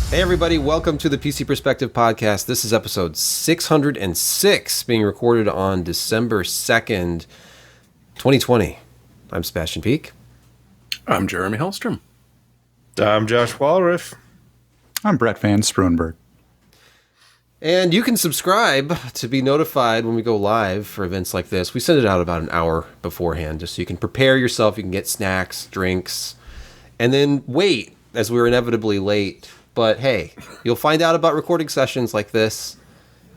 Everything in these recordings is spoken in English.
Hey everybody, welcome to the PC Perspective Podcast. This is episode 606, being recorded on December 2nd, 2020. I'm Sebastian Peak. I'm Jeremy Hellstrom. I'm Josh Walriff. I'm Brett Van Sproenberg. And you can subscribe to be notified when we go live for events like this. We send it out about an hour beforehand, just so you can prepare yourself. You can get snacks, drinks, and then wait, as we were inevitably late. But hey, you'll find out about recording sessions like this,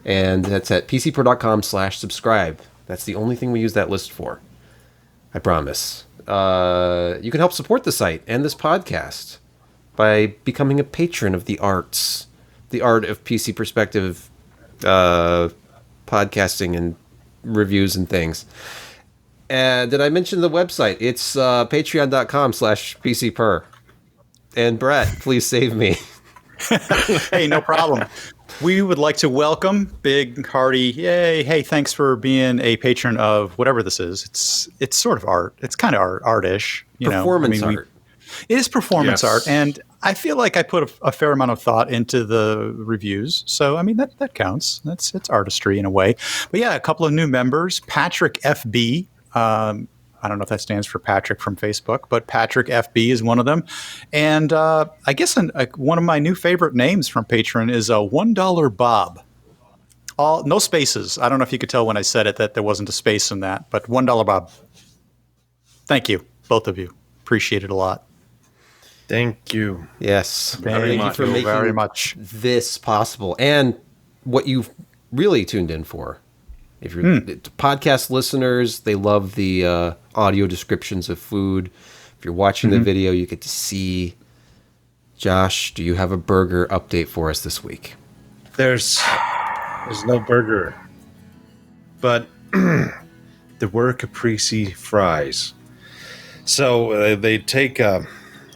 and that's at pcpro.com/subscribe. That's the only thing we use that list for. I promise. You can help support the site and this podcast by becoming a patron of the arts, the art of PC Perspective podcasting and reviews and things. And did I mention the website? It's patreon.com/PCPer. And Brett, please save me. Hey, no problem. We would like to welcome big, hearty, yay, hey, thanks for being a patron of whatever this is. It's sort of art. It's kind of artish. Performance art. It is performance Yes. art, and I feel like I put a fair amount of thought into the reviews. So, I mean, that counts. It's artistry in a way. But yeah, a couple of new members. Patrick FB. I don't know if that stands for Patrick from Facebook, but Patrick FB is one of them. And I guess one of my new favorite names from Patreon is $1 Bob. No spaces. I don't know if you could tell when I said it that there wasn't a space in that, but $1 Bob. Thank you, both of you. Appreciate it a lot. Thank you. Yes. Very Thank you for making very much. this possible. And what you've really tuned in for. If you're podcast listeners, they love the audio descriptions of food. If you're watching the video, you get to see. Josh, do you have a burger update for us this week? There's no burger, but there were caprese fries. So they take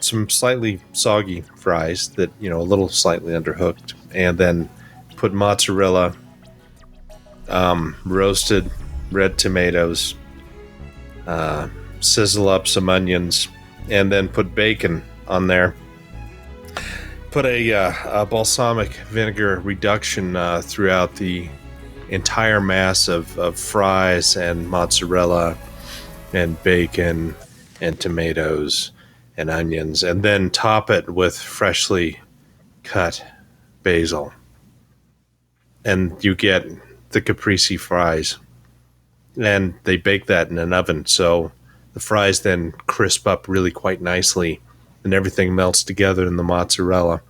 some slightly soggy fries that, a little slightly underhooked, and then put mozzarella, roasted red tomatoes, sizzle up some onions, and then put bacon on there. Put a balsamic vinegar reduction throughout the entire mass of fries and mozzarella and bacon and tomatoes and onions, and then top it with freshly cut basil. And you get the caprese fries, and they bake that in an oven, so the fries then crisp up really quite nicely, and everything melts together in the mozzarella,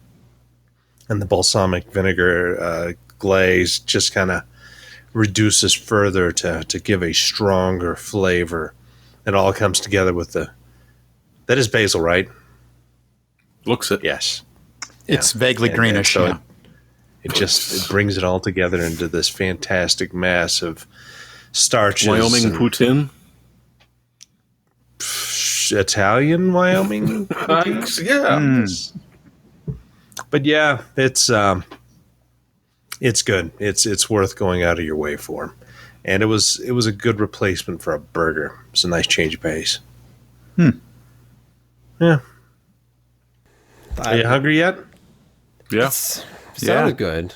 and the balsamic vinegar glaze just kind of reduces further to give a stronger flavor. It all comes together with that is basil, right? Looks it. Yes. It's vaguely greenish. So yeah. it brings it all together into this fantastic mass of starches. Wyoming and poutine. Italian Wyoming. Yeah. But yeah, it's good. It's worth going out of your way for, and it was a good replacement for a burger. It's a nice change of pace. Yeah. Are you hungry yet? Yeah. Sounded good.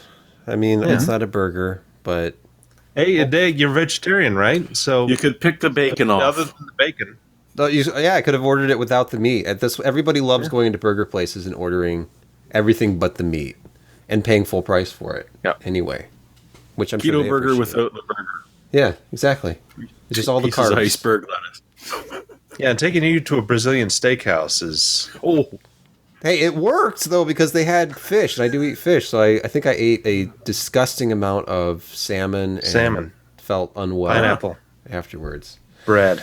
I mean, it's not a burger, but Hey, you're vegetarian, right? So You could pick the bacon off. other than the bacon. I could have ordered it without the meat. Everybody loves going into burger places and ordering everything but the meat and paying full price for it. Yeah. Anyway, which I'm sure Keto they burger appreciate. without the burger. Yeah, exactly. It's just all the Pieces of carbs. iceberg lettuce. Yeah, and taking you to a Brazilian steakhouse is Oh, Hey, it worked though because they had fish, and I do eat fish, so I think I ate a disgusting amount of salmon. And felt unwell. pineapple, afterwards. bread.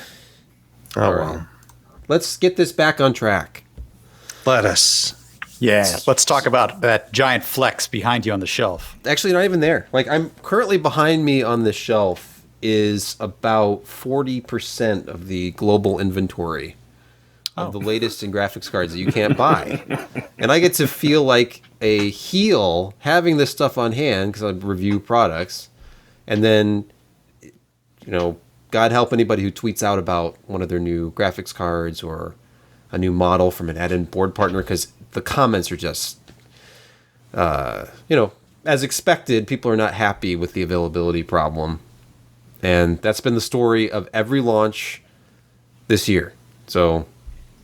Oh All right. well. Let's get this back on track. Lettuce. Yeah, let's talk about that giant flex behind you on the shelf. Actually, not even there. Like, I'm currently behind me on the shelf is about 40% of the global inventory of the latest in graphics cards that you can't buy. And I get to feel like a heel having this stuff on hand because I review products. And then, God help anybody who tweets out about one of their new graphics cards or a new model from an add-in board partner, because the comments are just as expected, people are not happy with the availability problem. And that's been the story of every launch this year. So,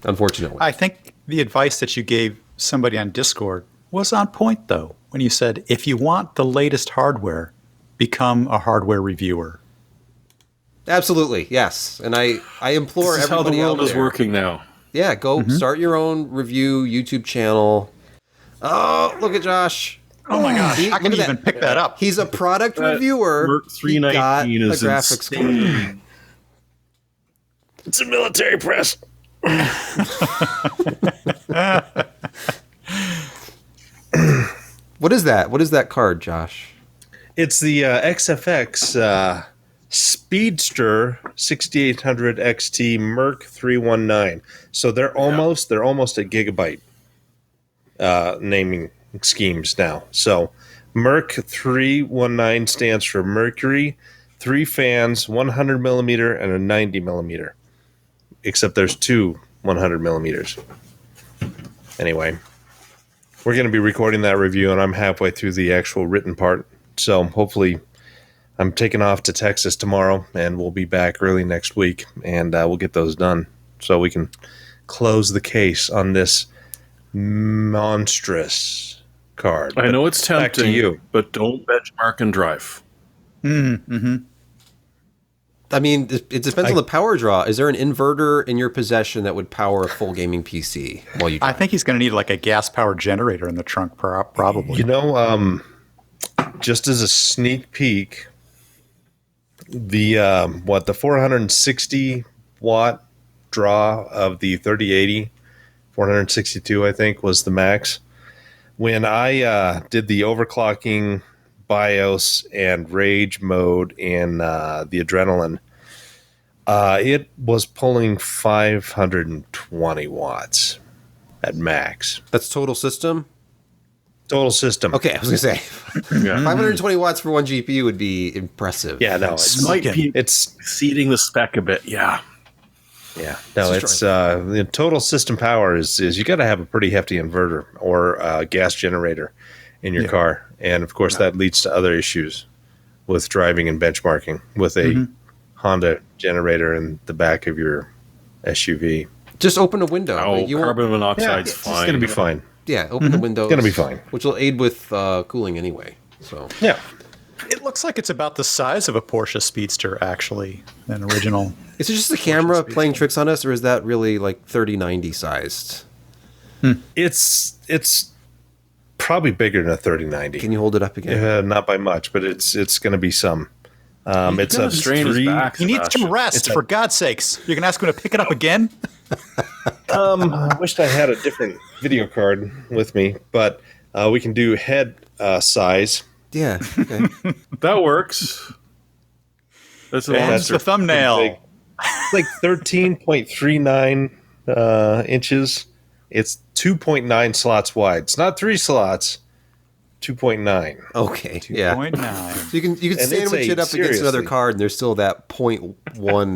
unfortunately. I think the advice that you gave somebody on Discord was on point, though, when you said, if you want the latest hardware, become a hardware reviewer. Absolutely, yes. And I implore This is how the everybody world out is there. working now. Yeah, go start your own review YouTube channel. Oh, look at Josh. Oh my gosh, See, I can look at even that. pick that up. He's a product That reviewer. Merc He got 319 a is graphics card. insane. It's a military press. What is that? What is that card, Josh? It's the XFX Speedster 6800 XT Merc 319. So they're almost a gigabyte naming schemes now. So Merc 319 stands for Mercury, 3 fans, 100 millimeter, and a 90 millimeter. Except there's 2 100 millimeters. Anyway, we're going to be recording that review, and I'm halfway through the actual written part. So hopefully I'm taking off to Texas tomorrow, and we'll be back early next week, and we'll get those done so we can close the case on this monstrous card. I know it's back to tempting, you. but don't benchmark and drive. I mean, it depends on the power draw. Is there an inverter in your possession that would power a full gaming PC while you I drive? think he's going to need like a gas-powered generator in the trunk, probably. You know, just as a sneak peek, the 460 watt draw of the 3080, 462 I think was the max. When I did the overclocking BIOS and rage mode in the Adrenaline, it was pulling 520 watts at max. That's total system? Total system. Okay, I was going to say. Yeah. 520 watts for one GPU would be impressive. Yeah, no, it's Might be it's exceeding the spec a bit. Yeah. yeah, no, it's the total system power is you got to have a pretty hefty inverter or gas generator in your car, and of course that leads to other issues with driving and benchmarking with a Honda generator in the back of your SUV. Just open a window. Oh, Like, you won't- carbon monoxide's it's fine. going to be fine. Yeah, open the windows. Gonna be fine. Which will aid with cooling anyway. So Yeah. It looks like it's about the size of a Porsche Speedster, actually, an original. is it just the camera playing tricks on us, or is that really like 3090 sized? It's probably bigger than a 3090. Can you hold it up again? Not by much, but it's going to be some. It's a strain his 3. back. He needs to Sebastian. rest, for God's sakes. You're going to ask him to pick it up again? I wished I had a different video card with me, but we can do head size. Yeah. Okay. That works. That's a Yeah, lot. That's the thumbnail. Big. It's like 13.39 inches. It's 2.9 slots wide. It's not 3 slots. 2.9. Okay. Yeah. 2.9. So you can And it's sandwich it up against another seriously. card, and there's still that 0.1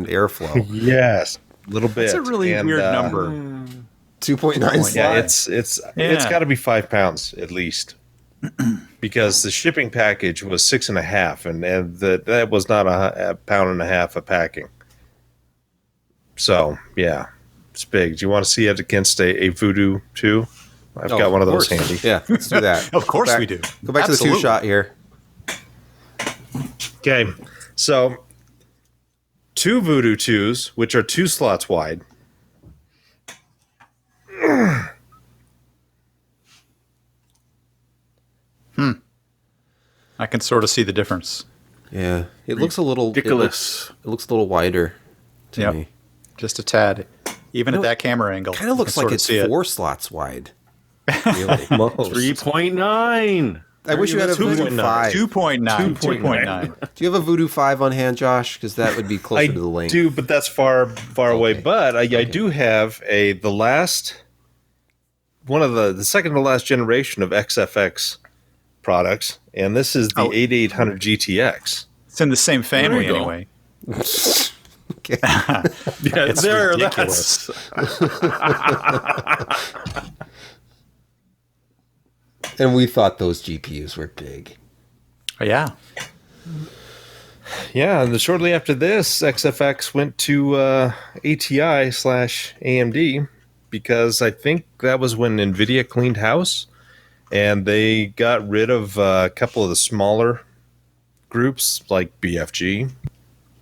airflow. Yes, a little bit. That's a really And, weird number. 2.9 slots. Yeah, it's got to be 5 pounds at least, because the shipping package was 6.5, and that was not a pound and a half of packing. So yeah, it's big. Do you want to see it against a Voodoo 2? I've got one of those course. handy. Yeah, let's do that. Of course Go back- we do. Go back to the Absolutely. 2-shot here. Okay, so 2 Voodoo 2s, which are 2 slots wide. I can sort of see the difference. Yeah, it looks a little Ridiculous. It looks a little wider to Yep. me. Just a tad. Even at that camera angle. Kind of I looks can like sort of it's see it. 4 slots wide. Really. 3.9. I wish you had a Voodoo 2.9. 5. 2.9. 2.9. 2.9. Do you have a Voodoo 5 on hand, Josh? Because that would be closer I to the link. do, but that's far away. Okay. But I do have the second to last generation of XFX products, and this is the 8800 GTX. It's in the same family you go. anyway. Okay. Yeah, It's there. ridiculous. That's And we thought those GPUs were big. Oh, yeah. Yeah, and shortly after this, XFX went to ATI/AMD because I think that was when NVIDIA cleaned house, and they got rid of a couple of the smaller groups like BFG.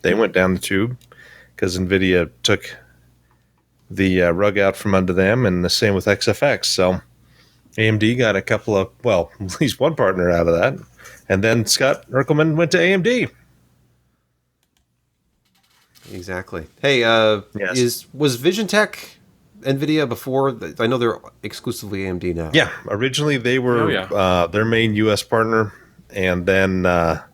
They went down the tube because NVIDIA took the rug out from under them, and the same with XFX. So AMD got a couple of, well, at least one partner out of that. And then Scott Erkelman went to AMD. Exactly. Hey, Yes. was Vision Tech NVIDIA before? I know they're exclusively AMD now. Yeah, originally they were Oh, yeah. their main U.S. partner, and then the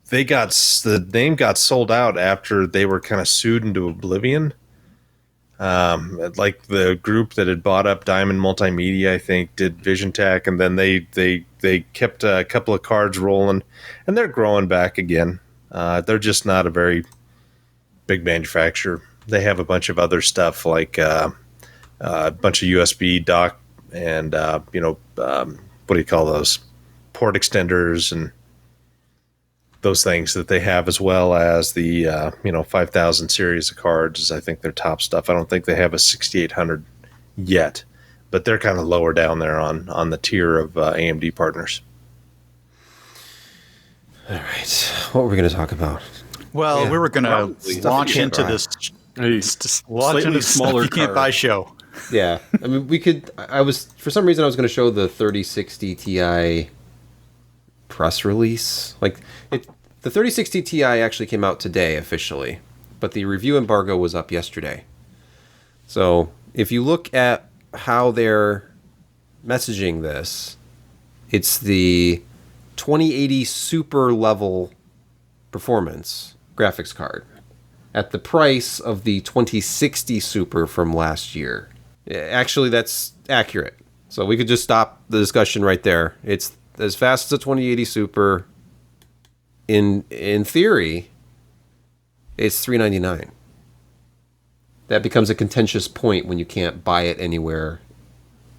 name got sold out after they were kind of sued into oblivion. Like the group that had bought up Diamond Multimedia, I think, did Vision Tech, and then they kept a couple of cards rolling, and they're growing back again. They're just not a very big manufacturer. They have a bunch of other stuff like a bunch of USB dock and what do you call those, port extenders and those things that they have, as well as the 5000 series of cards is I think their top stuff. I don't think they have a 6800 yet, but they're kind of lower down there on the tier of AMD partners. All right. What were we going to talk about? Well, Yeah, we were going to probably. launch Stuff you into can't this A slightly stuff smaller you can't card. buy show. Yeah. I mean, we could. For some reason, I was going to show the 3060 Ti press release. The 3060 Ti actually came out today officially, but the review embargo was up yesterday. So if you look at how they're messaging this, it's the 2080 super level performance graphics card at the price of the 2060 super from last year. Actually, that's accurate. So we could just stop the discussion right there. It's as fast as a 2080 super. In theory, it's $399. That becomes a contentious point when you can't buy it anywhere,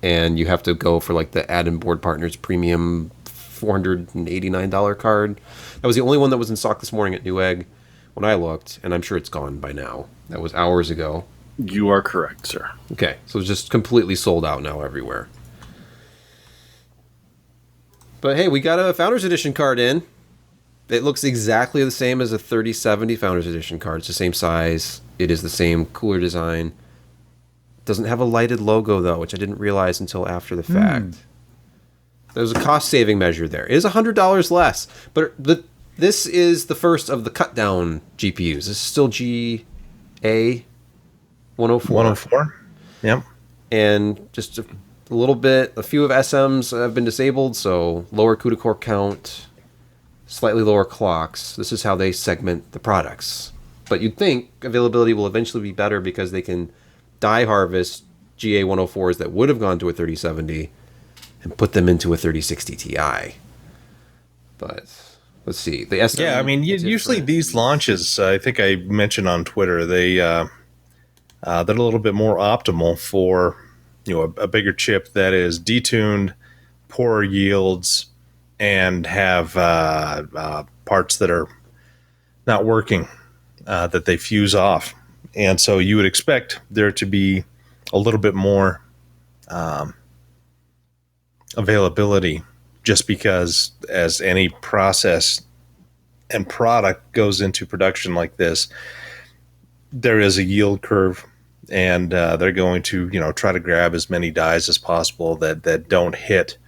and you have to go for like the Add-in Board Partners premium $489 card. That was the only one that was in stock this morning at Newegg when I looked, and I'm sure it's gone by now. That was hours ago. You are correct, sir. Okay, so it's just completely sold out now everywhere. But hey, we got a Founders Edition card in. It looks exactly the same as a 3070 Founders Edition card. It's the same size. It is the same cooler design. It doesn't have a lighted logo, though, which I didn't realize until after the fact. There's a cost-saving measure there. It is $100 less, but this is the first of the cut-down GPUs. This is still GA 104. 104? Yep. And just a little bit, a few of SMs have been disabled, so lower CUDA core count, slightly lower clocks. This is how they segment the products. But you'd think availability will eventually be better because they can die harvest GA 104s that would have gone to a 3070 and put them into a 3060 Ti. But let's see. The SM, Yeah, I mean, usually these launches, I think I mentioned on Twitter, they're a little bit more optimal for a bigger chip that is detuned, poor yields, and have parts that are not working, that they fuse off. And so you would expect there to be a little bit more availability, just because as any process and product goes into production like this, there is a yield curve, and they're going to try to grab as many dies as possible that don't hit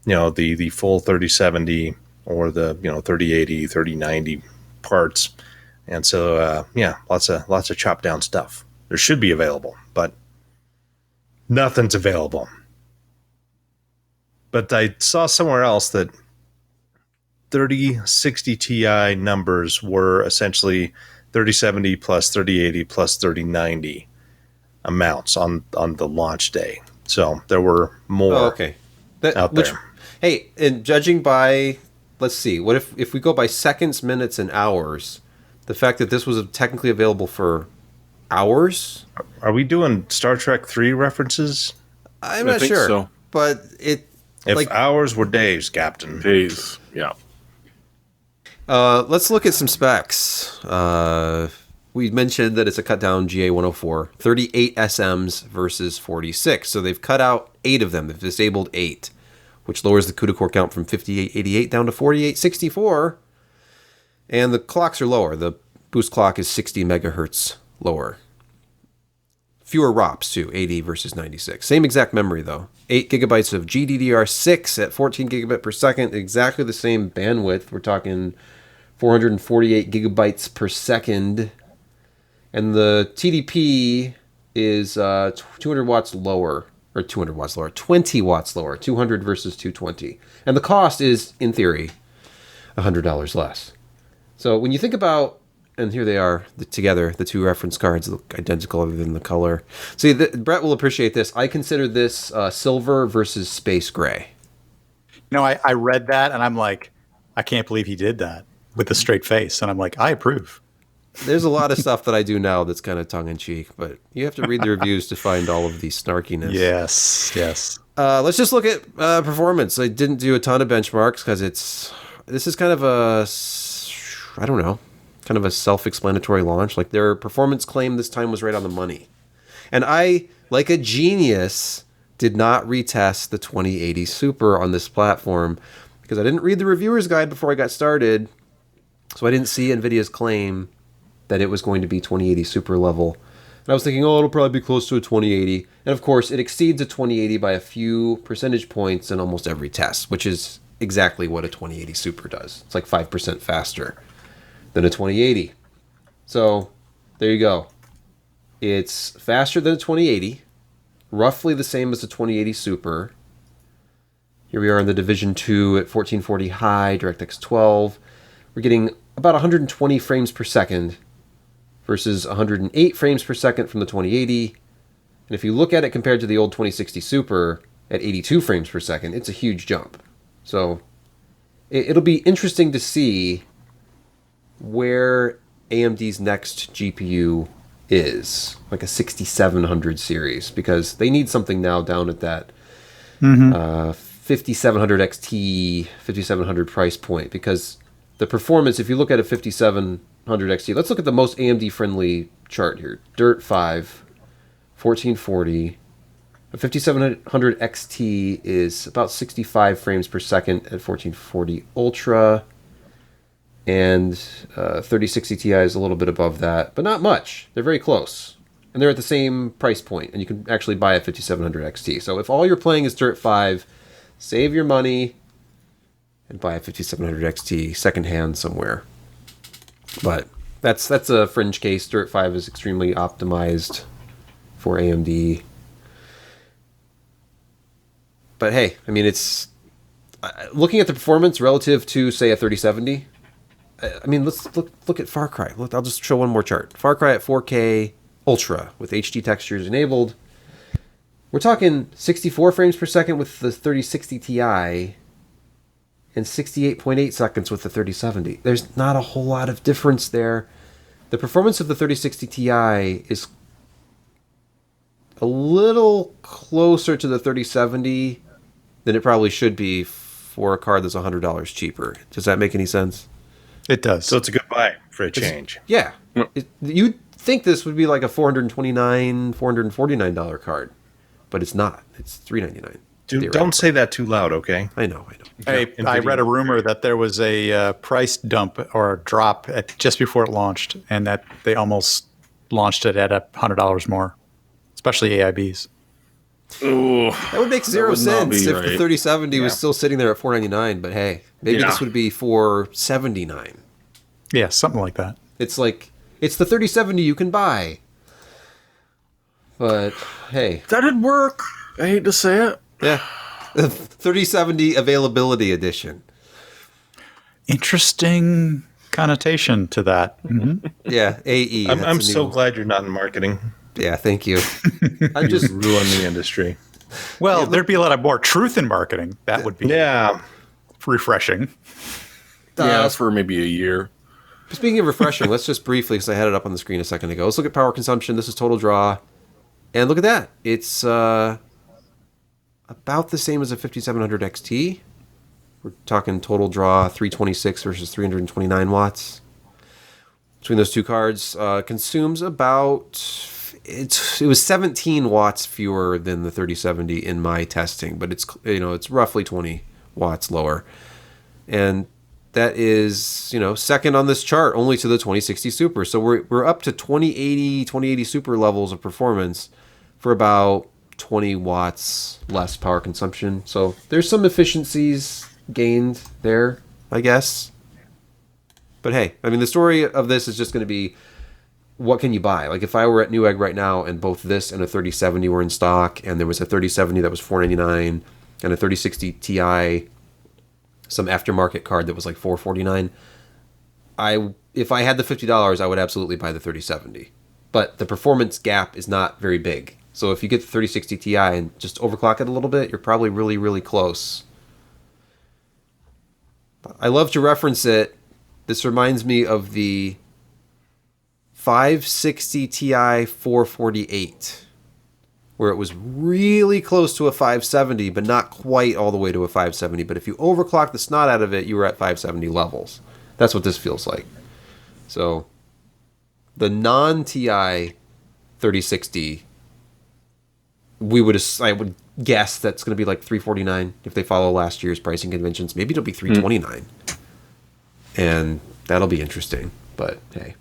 the full 3070 or the 3080, 3090 parts. And so lots of chopped down stuff. There should be available, but nothing's available. But I saw somewhere else that 3060 Ti numbers were essentially 3070 plus 3080 plus 3090 amounts on the launch day. So there were more out there. Hey, and judging by, let's see, what if we go by seconds, minutes, and hours, the fact that this was technically available for hours? Are we doing Star Trek 3 references? I'm I not think sure. so. but If hours were days, Captain. Days. Yeah. Let's look at some specs. We mentioned that it's a cut down GA104, 38 SMs versus 46. So they've cut out 8 of them. They've disabled 8, which lowers the CUDA core count from 5888 down to 4864. And the clocks are lower. The boost clock is 60 megahertz lower. Fewer ROPs too, 80 versus 96. Same exact memory though. 8 gigabytes of GDDR6 at 14 gigabit per second. Exactly the same bandwidth. We're talking 448 gigabytes per second. And the TDP is 200 watts lower. Or 200 watts lower. 20 watts lower. 200 versus 220. And the cost is, in theory, $100 less. So when you think about, and here they are together, the two reference cards look identical other than the color. See, Brett will appreciate this. I consider this silver versus space gray. I read that and I'm like, I can't believe he did that with a straight face. And I'm like, I approve. There's a lot of stuff that I do now that's kind of tongue-in-cheek, but you have to read the reviews to find all of the snarkiness. Yes. Let's just look at performance. I didn't do a ton of benchmarks because this is kind of kind of a self-explanatory launch. Like their performance claim this time was right on the money. And I, like a genius, did not retest the 2080 Super on this platform because I didn't read the reviewer's guide before I got started. So I didn't see NVIDIA's claim that it was going to be 2080 Super level. And I was thinking, it'll probably be close to a 2080. And of course, it exceeds a 2080 by a few percentage points in almost every test, which is exactly what a 2080 Super does. It's like 5% faster than a 2080. So there you go. It's faster than a 2080, roughly the same as a 2080 Super. Here we are in the Division 2 at 1440 high, DirectX 12. We're getting about 120 frames per second versus 108 frames per second from the 2080. And if you look at it compared to the old 2060 Super at 82 frames per second, it's a huge jump. So it'll be interesting to see where AMD's next GPU is, like a 6700 series, because they need something now down at that 5700 XT, 5700 price point, because the performance, if you look at a 5700 XT, let's look at the most AMD-friendly chart here. Dirt 5, 1440. A 5700 XT is about 65 frames per second at 1440 Ultra. And 3060 Ti is a little bit above that, but not much. They're very close. And they're at the same price point, and you can actually buy a 5700 XT. So if all you're playing is Dirt 5, save your money and buy a 5700 XT secondhand somewhere. But that's a fringe case. Dirt 5 is extremely optimized for AMD. But hey, I mean, it's looking at the performance relative to, say, a 3070. I mean, let's look at Far Cry. Look, I'll just show one more chart. Far Cry at 4K Ultra with HD textures enabled. We're talking 64 frames per second with the 3060 Ti and 68.8 seconds with the 3070. There's not a whole lot of difference there. The performance of the 3060 Ti is a little closer to the 3070 than it probably should be for a card that's $100 cheaper. Does that make any sense? It does. So it's a good buy for a change. Yeah. You'd think this would be like a $429, $449 card, but it's not. It's $399. Dude, don't say that too loud, okay? I know. Hey, I read a rumor that there was a price dump or a drop just before it launched, and that they almost launched it at $100 more, especially AIBs. Ooh, that would make zero sense if right. the 3070 was still sitting there at $499, but hey, maybe this would be $479. Yeah, something like that. It's like, it's the 3070 you can buy. But hey. That'd work. I hate to say it. Yeah. The 3070 availability edition. Interesting connotation to that. Mm-hmm. Yeah, AE. I'm so glad you're not in marketing. Yeah, thank you. I'm just ruin the industry. Well, there'd be a lot of more truth in marketing. That would be refreshing. For maybe a year. Speaking of refreshing, let's just briefly, because I had it up on the screen a second ago. Let's look at power consumption. This is total draw. And look at that. It's about the same as a 5700 XT. We're talking total draw 326 versus 329 watts. Between those two cards, consumes about... It was 17 watts fewer than the 3070 in my testing, but it's roughly 20 watts lower. And that is, second on this chart only to the 2060 Super. So we're up to 2080 Super levels of performance for about 20 watts less power consumption. So there's some efficiencies gained there, I guess. But hey, I mean, the story of this is just going to be, what can you buy? Like if I were at Newegg right now and both this and a 3070 were in stock, and there was a 3070 that was $499 and a 3060 Ti, some aftermarket card that was like $449, if I had the $50, I would absolutely buy the 3070. But the performance gap is not very big. So if you get the 3060 Ti and just overclock it a little bit, you're probably really, really close. I love to reference it. This reminds me of the 560 Ti 448, where it was really close to a 570, but not quite all the way to a 570. But if you overclock the snot out of it, you were at 570 levels. That's what this feels like. So the non-Ti 3060, I would guess that's going to be like $349 if they follow last year's pricing conventions. Maybe it'll be $329. And that'll be interesting. But hey.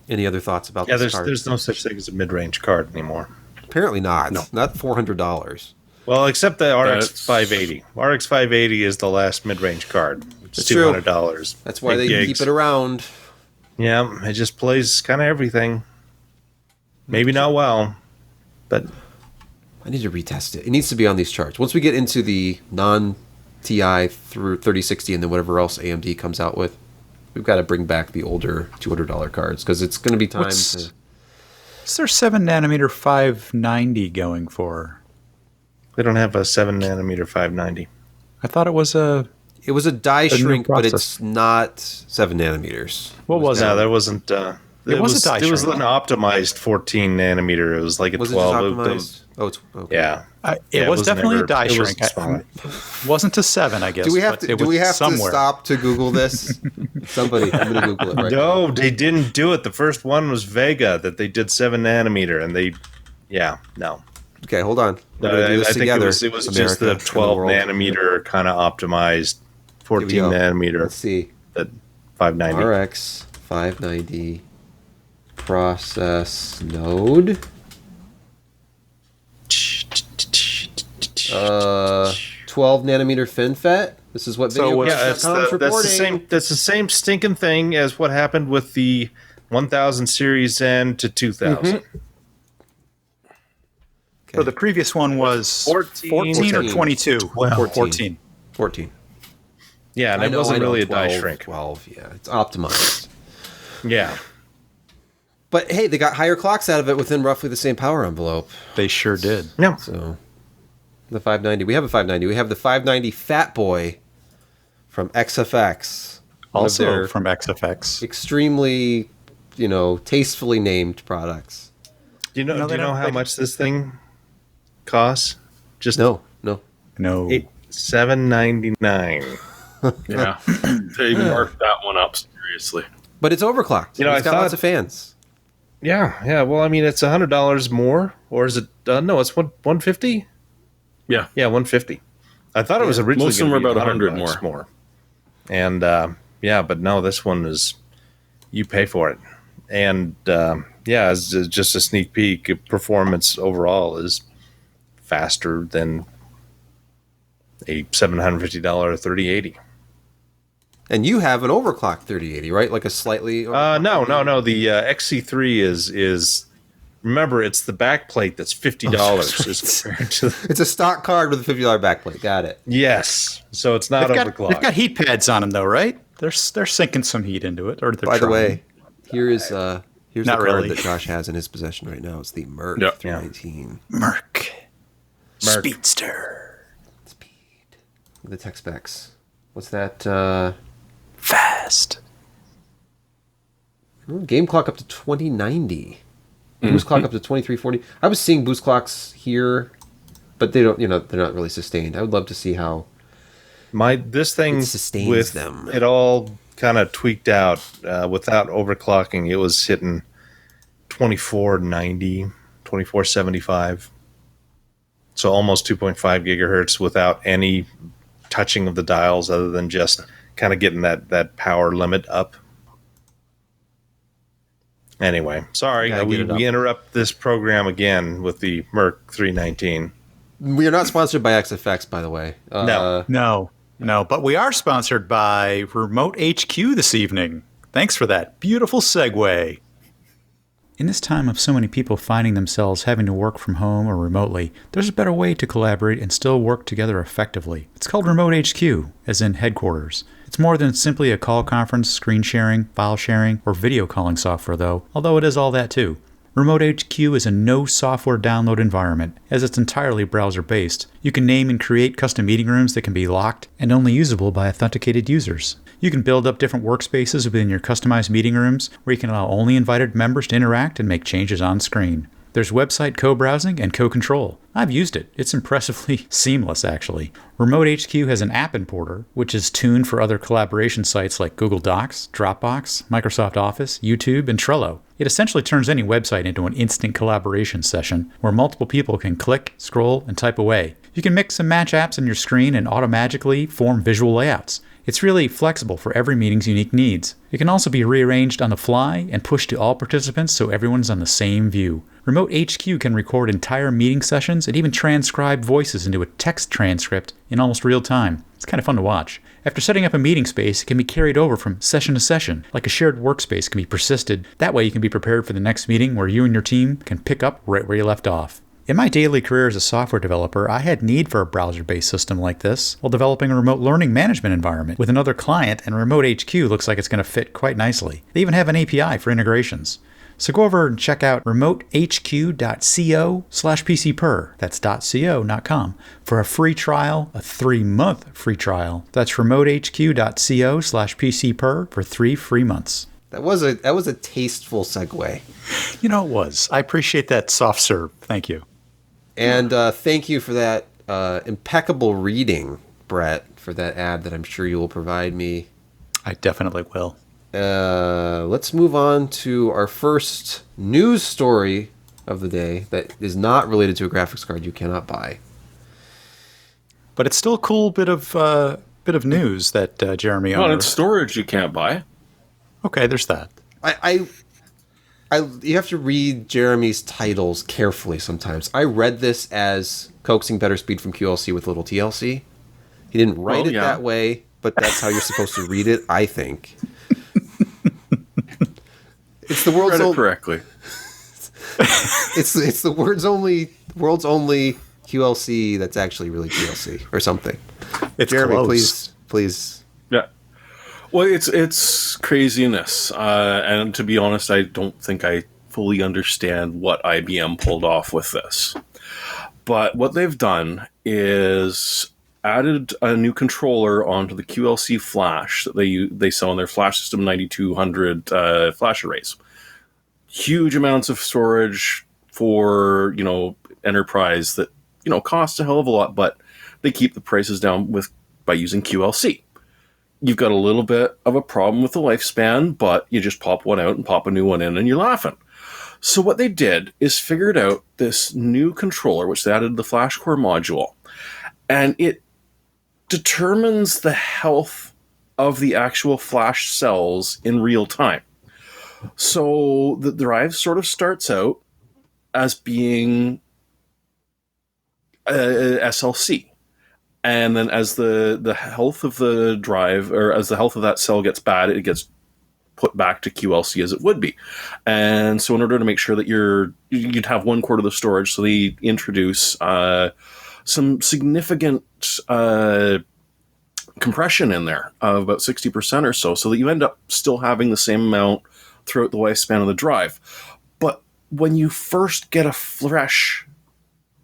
Any other thoughts about this card? There's no such thing as a mid-range card anymore. Apparently not. No. Not $400. Well, except the RX 580. RX 580 is the last mid-range card. It's $200. That's why they keep it around. Yeah, it just plays kind of everything. Maybe not well, but I need to retest it. It needs to be on these charts. Once we get into the non-TI through 3060 and then whatever else AMD comes out with, we've got to bring back the older $200 cards because it's going to be time to... What's their 7nm 590 going for? they don't have a 7nm 590. I thought it was a... It was a die new shrink, but process. it's not 7 nanometers. What was No, it? there wasn't. It was a die It was shrink. an optimized 14 nanometer. It was like a Was 12. it just optimized? Oh, it's okay. Yeah. It was definitely never- a die it was shrink. smaller. Wasn't a 7, I guess. Do we have but to? it Do was we have somewhere. to stop to Google this? Somebody, I'm going to Google it right now. No, they didn't do it. The first one was Vega that they did 7 nanometer, and they, no. Okay, hold on. We're No, going to do this I think together. it was just America the and 12 world. nanometer kind of optimized 14 Here we go. nanometer Let's see. that 590. RX 590 process node. 12 nanometer FinFET. This is what So video what- Yeah, that's the same. That's the same stinking thing as what happened with the 1000 series N to 2000. So the previous one was 14 or 22? 14. 14. Yeah, and it wasn't really a die 12, shrink. 12, yeah. It's optimized. Yeah, But hey, they got higher clocks out of it within roughly the same power envelope. They sure did. no. So the 590. We have a 590. We have the 590 Fat Boy from XFX. One of Also their from XFX. extremely, tastefully named products. Do you know? No, do they you know don't- how they- much this thing costs? Just No. No. $799. Yeah, they marked that one up seriously. But it's overclocked. You know, It's I got lots thought- of fans. Yeah. Well, I mean, it's $100 more, or is it? No, it's 150. Yeah, Yeah, 150. I thought it was originally Most of them gonna were be about 100 $100 more. And but no, this one is you pay for it. And it's just a sneak peek. Performance overall is faster than a $750 3080. And you have an overclocked 3080, right? Like a slightly... No. The XC3 is remember, it's the backplate that's $50 as compared to It's a stock card with a $50 backplate. Got it. yes. So it's not They've got overclocked. heat pads on them, though, right? They're sinking some heat into it. Or they're By the trying. way, here's the Not card really. that Josh has in his possession right now. It's the Merc Yeah. 319 Merc. Merc. Speedster. Speed. The tech specs. What's that? Fast. Game clock up to 2090. Boost clock up to 2340. I was seeing boost clocks here, but they don't. They're not really sustained. I would love to see how This thing it sustains with them. it all kind of tweaked out without overclocking. It was hitting 2490, 2475. So almost 2.5 gigahertz without any touching of the dials other than just kind of getting that power limit up. Anyway, sorry, we interrupt this program again with the Merc 319. We are not sponsored by XFX, by the way. No, but we are sponsored by Remote HQ this evening. Thanks for that beautiful segue. In this time of so many people finding themselves having to work from home or remotely, there's a better way to collaborate and still work together effectively. It's called Remote HQ, as in headquarters. It's more than simply a call conference, screen sharing, file sharing, or video calling software though, although it is all that too. Remote HQ is a no software download environment, as it's entirely browser-based. You can name and create custom meeting rooms that can be locked and only usable by authenticated users. You can build up different workspaces within your customized meeting rooms where you can allow only invited members to interact and make changes on screen. There's website co-browsing and co-control. I've used it. It's impressively seamless, actually. Remote HQ has an app importer, which is tuned for other collaboration sites like Google Docs, Dropbox, Microsoft Office, YouTube, and Trello. It essentially turns any website into an instant collaboration session where multiple people can click, scroll, and type away. You can mix and match apps on your screen and automatically form visual layouts. It's really flexible for every meeting's unique needs. It can also be rearranged on the fly and pushed to all participants so everyone's on the same view. Remote HQ can record entire meeting sessions and even transcribe voices into a text transcript in almost real time. It's kind of fun to watch. After setting up a meeting space, it can be carried over from session to session, like a shared workspace can be persisted. That way you can be prepared for the next meeting where you and your team can pick up right where you left off. In my daily career as a software developer, I had need for a browser-based system like this while developing a remote learning management environment with another client, and Remote HQ looks like it's going to fit quite nicely. They even have an API for integrations. So go over and check out remotehq.co/PCPer, that's .co, not .com, for a free trial, a 3-month free trial. That's remotehq.co/PCPer for 3 free months. That was a tasteful segue. It was. I appreciate that soft serve. Thank you. And thank you for that impeccable reading, Brett, for that ad that I'm sure you will provide me. I definitely will. Let's move on to our first news story of the day that is not related to a graphics card you cannot buy. But it's still a cool bit of news that Jeremy. Well, it's storage you can't buy. Okay, there's that. You have to read Jeremy's titles carefully sometimes. I read this as coaxing better speed from QLC with little TLC. He didn't write it that way, but that's how you're supposed to read it, I think. It's the world's only correctly. It's the world's only QLC that's actually really TLC or something. It's Jeremy, close. please. Yeah. Well, it's craziness, and to be honest, I don't think I fully understand what IBM pulled off with this. But what they've done is added a new controller onto the QLC flash that they sell in their Flash System 9200 flash arrays. Huge amounts of storage for enterprise that cost a hell of a lot, but they keep the prices down by using QLC. You've got a little bit of a problem with the lifespan, but you just pop one out and pop a new one in and you're laughing. So what they did is figured out this new controller, which they added the flash core module, and it determines the health of the actual flash cells in real time. So the drive sort of starts out as being SLC. And then as the health of the drive, or as the health of that cell gets bad, it gets put back to QLC as it would be. And so in order to make sure that you'd have 1/4 of the storage, so they introduce some significant compression in there of about 60% or so that you end up still having the same amount throughout the lifespan of the drive. But when you first get a fresh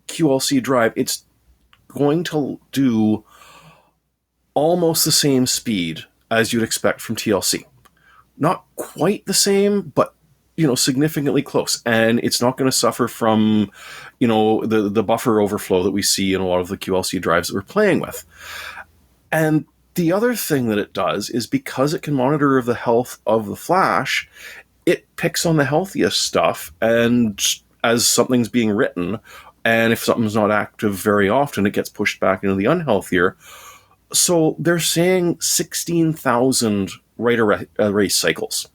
QLC drive, it's going to do almost the same speed as you'd expect from TLC. Not quite the same, but significantly close, and it's not going to suffer from, the buffer overflow that we see in a lot of the QLC drives that we're playing with. And the other thing that it does is, because it can monitor the health of the flash, it picks on the healthiest stuff, and as something's being written, and if something's not active very often, it gets pushed back into the unhealthier. So they're saying 16,000 write erase cycles,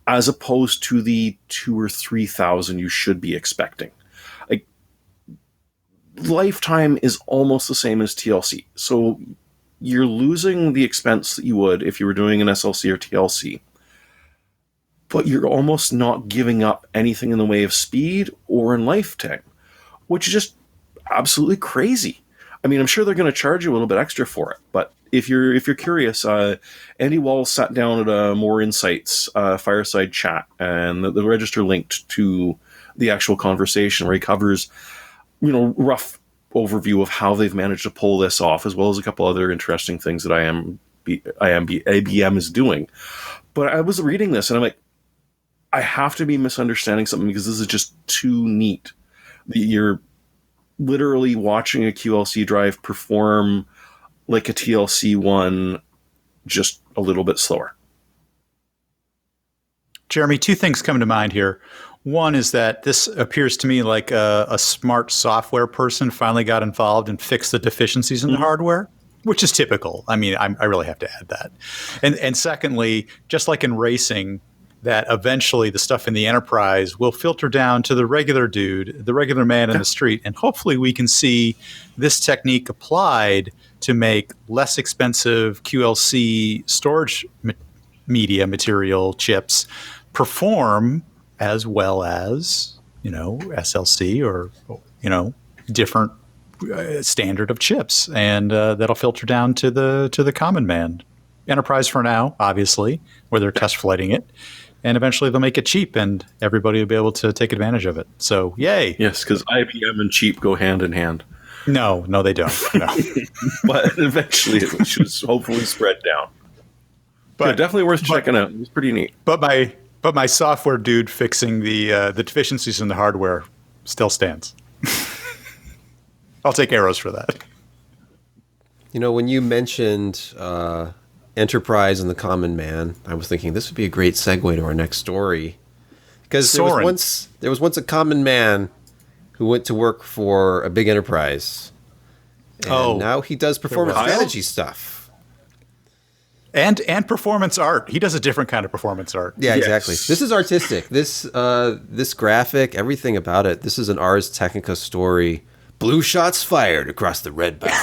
as opposed to the 2,000 or 3,000 you should be expecting. Like, lifetime is almost the same as TLC. So you're losing the expense that you would if you were doing an SLC or TLC, but you're almost not giving up anything in the way of speed or in lifetime, which is just absolutely crazy. I mean, I'm sure they're going to charge you a little bit extra for it, but if you're curious, Andy Walls sat down at a More Insights fireside chat, and the register linked to the actual conversation where he covers, rough overview of how they've managed to pull this off, as well as a couple other interesting things that ABM is doing. But I was reading this, and I'm like, I have to be misunderstanding something, because this is just too neat. You're literally watching a QLC drive perform like a TLC one, just a little bit slower. Jeremy, two things come to mind here. One is that this appears to me like a smart software person finally got involved and fixed the deficiencies in the hardware, which is typical. I mean, I really have to add that. And secondly, just like in racing, that eventually the stuff in the enterprise will filter down to the regular dude, the regular man in the street, and hopefully we can see this technique applied to make less expensive QLC storage media material chips perform as well as, SLC or, different standard of chips. And that'll filter down to the common man. Enterprise for now, obviously, where they're test flighting it. And eventually they'll make it cheap, and everybody will be able to take advantage of it. So, yay. Yes, because IBM and cheap go hand in hand. No, they don't. No. But eventually it should hopefully spread down. But definitely worth checking out. It was pretty neat. But my software dude fixing the deficiencies in the hardware still stands. I'll take arrows for that. When you mentioned Enterprise and the Common Man, I was thinking this would be a great segue to our next story, because there was once a common man who went to work for a big enterprise, and now he does performance strategy stuff and performance art. He does a different kind of performance art. Yeah, exactly. This is artistic. This graphic, everything about it. This is an Ars Technica story. Blue shots fired across the red bar.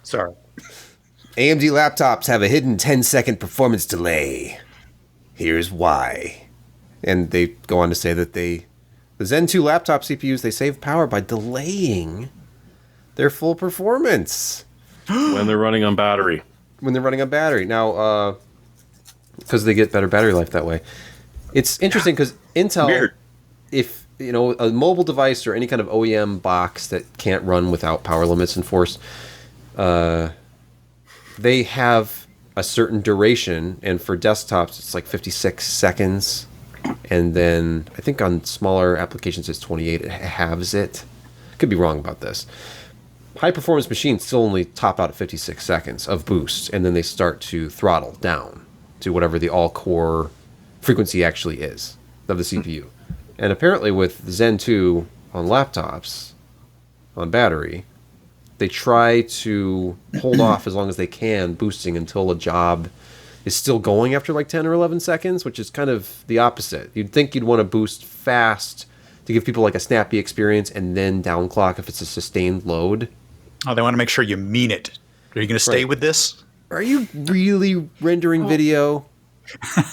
Sorry. AMD laptops have a hidden 10-second performance delay. Here's why. And they go on to say that the Zen 2 laptop CPUs, they save power by delaying their full performance. When they're running on battery. Now, because they get better battery life that way. It's interesting because Intel, if a mobile device or any kind of OEM box that can't run without power limits enforced, they have a certain duration, and for desktops it's like 56 seconds, and then I think on smaller applications it's 28. It halves it. Could be wrong about this. High performance machines still only top out at 56 seconds of boost, and then they start to throttle down to whatever the all-core frequency actually is of the CPU. And apparently with Zen 2 on laptops, on battery, they try to hold off as long as they can boosting until a job is still going after like 10 or 11 seconds, which is kind of the opposite. You'd think you'd want to boost fast to give people like a snappy experience and then downclock if it's a sustained load. Oh, they want to make sure you mean it. Are you going to stay with this? Are you really rendering video?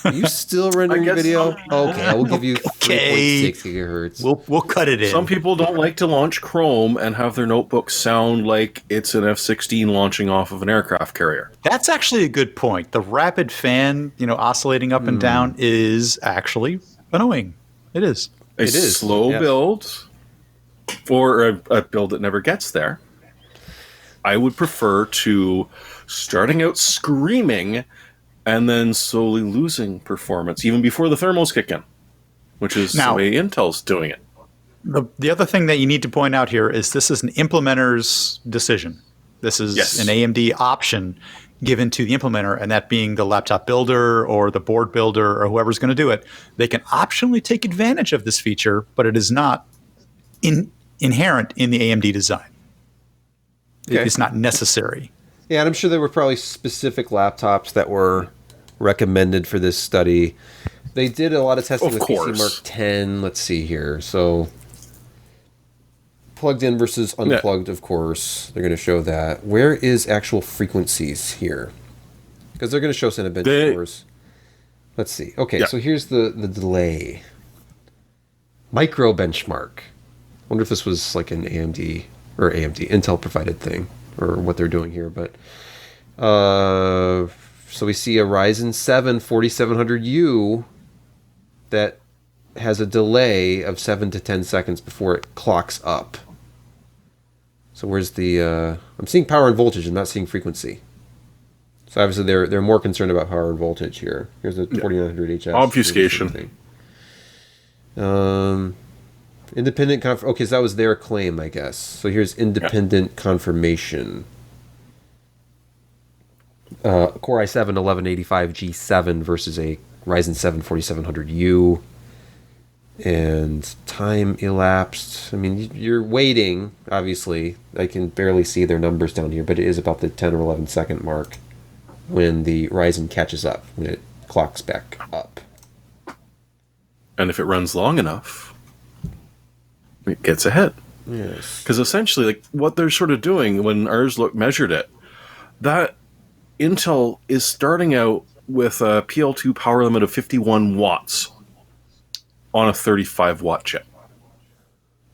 Are you still rendering video? Okay, I will give you 3.6 gigahertz. We'll cut it in. Some people don't like to launch Chrome and have their notebook sound like it's an F-16 launching off of an aircraft carrier. That's actually a good point. The rapid fan, oscillating up and down is actually annoying. It is. It is slow build, or a build that never gets there. I would prefer to starting out screaming and then slowly losing performance even before the thermals kick in, which is Now- the way Intel's doing it. The other thing that you need to point out here is this is an implementer's decision. This is Yes. an AMD option given to the implementer, and that being the laptop builder or the board builder or whoever's going to do it. They can optionally take advantage of this feature, but it is not inherent in the AMD design. Okay. It's not necessary. Yeah, and I'm sure there were probably specific laptops that were recommended for this study. They did a lot of testing Of with course. PC Mark 10. Let's see here. So, plugged in versus unplugged, of course. They're going to show that. Where is actual frequencies here? Because they're going to show Cinebench scores. Let's see. Okay, Yeah. so here's the delay. Micro benchmark. Wonder if this was like an AMD Intel provided thing, or what they're doing here. But so we see a Ryzen 7 4700U that has a delay of 7 to 10 seconds before it clocks up. So where's the? I'm seeing power and voltage. I'm not seeing frequency. So obviously they're more concerned about power and voltage here. Here's the 4900 HS. Obfuscation. Independent okay, so that was their claim, I guess. So here's independent confirmation. Core i7 1185 G7 versus a Ryzen 7 4700U. And time elapsed. I mean, you're waiting, obviously. I can barely see their numbers down here, but it is about the 10 or 11 second mark when the Ryzen catches up, when it clocks back up. And if it runs long enough, it gets ahead. Yes. Because essentially, like what they're sort of doing when ours measured it, that Intel is starting out with a PL2 power limit of 51 watts on a 35 watt chip.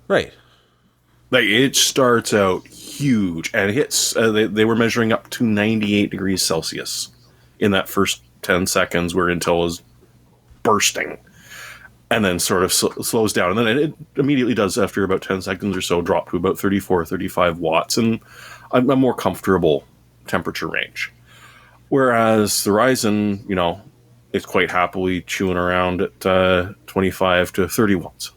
Right. Like it starts out huge and it hits. They were measuring up to 98 degrees Celsius in that first 10 seconds where Intel is bursting. And then sort of slows down. And then it immediately does, after about 10 seconds or so, drop to about 34, 35 watts. And a more comfortable temperature range. Whereas the Ryzen, is quite happily chewing around at 25 to 30 watts.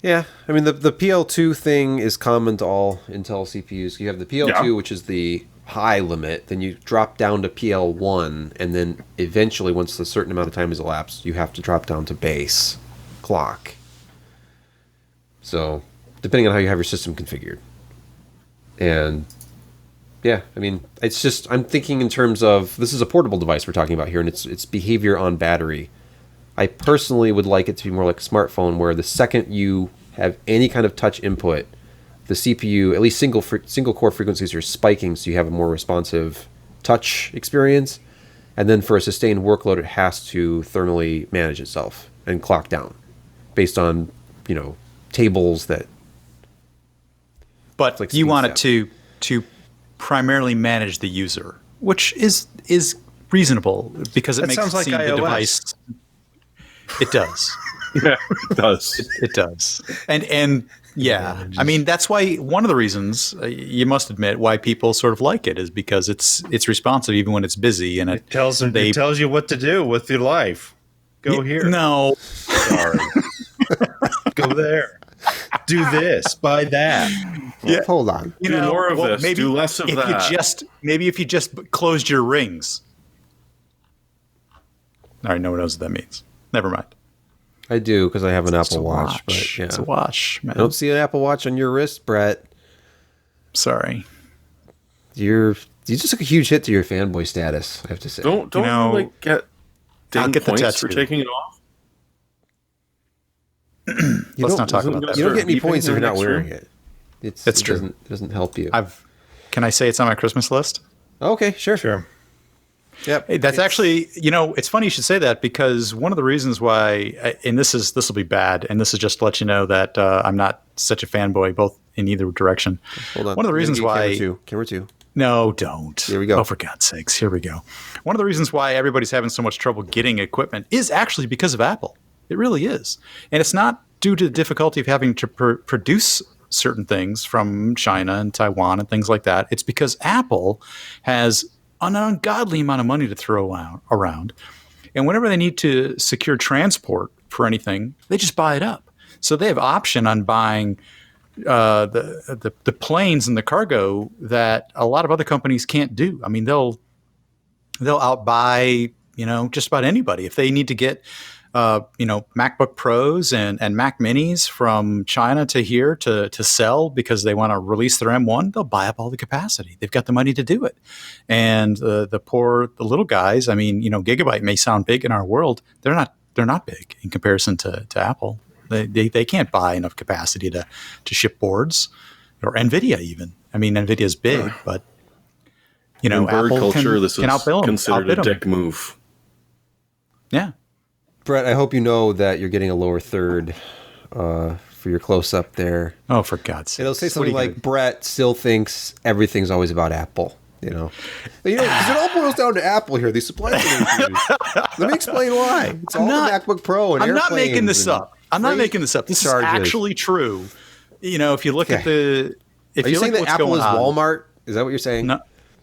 Yeah, I mean, the PL2 thing is common to all Intel CPUs. You have the PL2, which is the high limit, then you drop down to PL1, and then eventually, once a certain amount of time has elapsed, you have to drop down to base clock. So, depending on how you have your system configured. And, yeah, I mean, it's just, I'm thinking in terms of, this is a portable device we're talking about here, and it's behavior on battery. I personally would like it to be more like a smartphone, where the second you have any kind of touch input, the CPU, at least single core frequencies, are spiking, so you have a more responsive touch experience. And then for a sustained workload, it has to thermally manage itself and clock down based on, tables that. But like you speed want step. it to primarily manage the user, which is reasonable because it That makes sounds it like seem the iOS. device. It does. Yeah, it does. It does. And yeah, I mean, that's why one of the reasons you must admit why people sort of like it is because it's responsive even when it's busy, and It tells you what to do with your life. Go here. No, Sorry. Go there. Do this. Buy that. Yeah. Hold on. Do more of this. Do less of that. Maybe if you just closed your rings. All right, no one knows what that means. Never mind. I do, because I have an It's Apple a Watch. But, yeah. It's a watch, man. I don't see an Apple Watch on your wrist, Brett. Sorry. You just took a huge hit to your fanboy status, I have to say. Don't You know, you get I'll ding get the points for tattoo. taking it off? Let's not talk about that. You don't get any Beeping points if you're in the not next wearing room? it. That's it true. Doesn't help you. Can I say it's on my Christmas list? Okay, sure. Sure. Yep. Hey, that's actually, it's funny you should say that because one of the reasons why, and this will be bad, and this is just to let you know that I'm not such a fanboy, both in either direction. Hold on. One of the reasons why. Camera two. No, don't. Here we go. Oh, for God's sakes. Here we go. One of the reasons why everybody's having so much trouble getting equipment is actually because of Apple. It really is. And it's not due to the difficulty of having to produce certain things from China and Taiwan and things like that. It's because Apple has an ungodly amount of money to throw around. And whenever they need to secure transport for anything, they just buy it up. So they have option on buying the planes and the cargo that a lot of other companies can't do. I mean, they'll outbuy, just about anybody. If they need to get, MacBook Pros and Mac Minis from China to here to sell because they want to release their M1, they'll buy up all the capacity. They've got the money to do it. And the little guys, I mean, Gigabyte may sound big in our world. They're not big in comparison to Apple. They can't buy enough capacity to ship boards, or NVIDIA even. I mean, NVIDIA's big, but Apple culture, this can is considered a dick them. move. Yeah. Brett, I hope you know that you're getting a lower third for your close-up there. Oh, for God's sake. It'll say something like, Brett still thinks everything's always about Apple. Because it all boils down to Apple here. These supply chain issues. Let me explain why. It's all the MacBook Pro and I'm airplanes. not making this up. I'm not making this up. This charges. is actually true. If you look at the... Are you saying that Apple is Walmart? Is that what you're saying? No,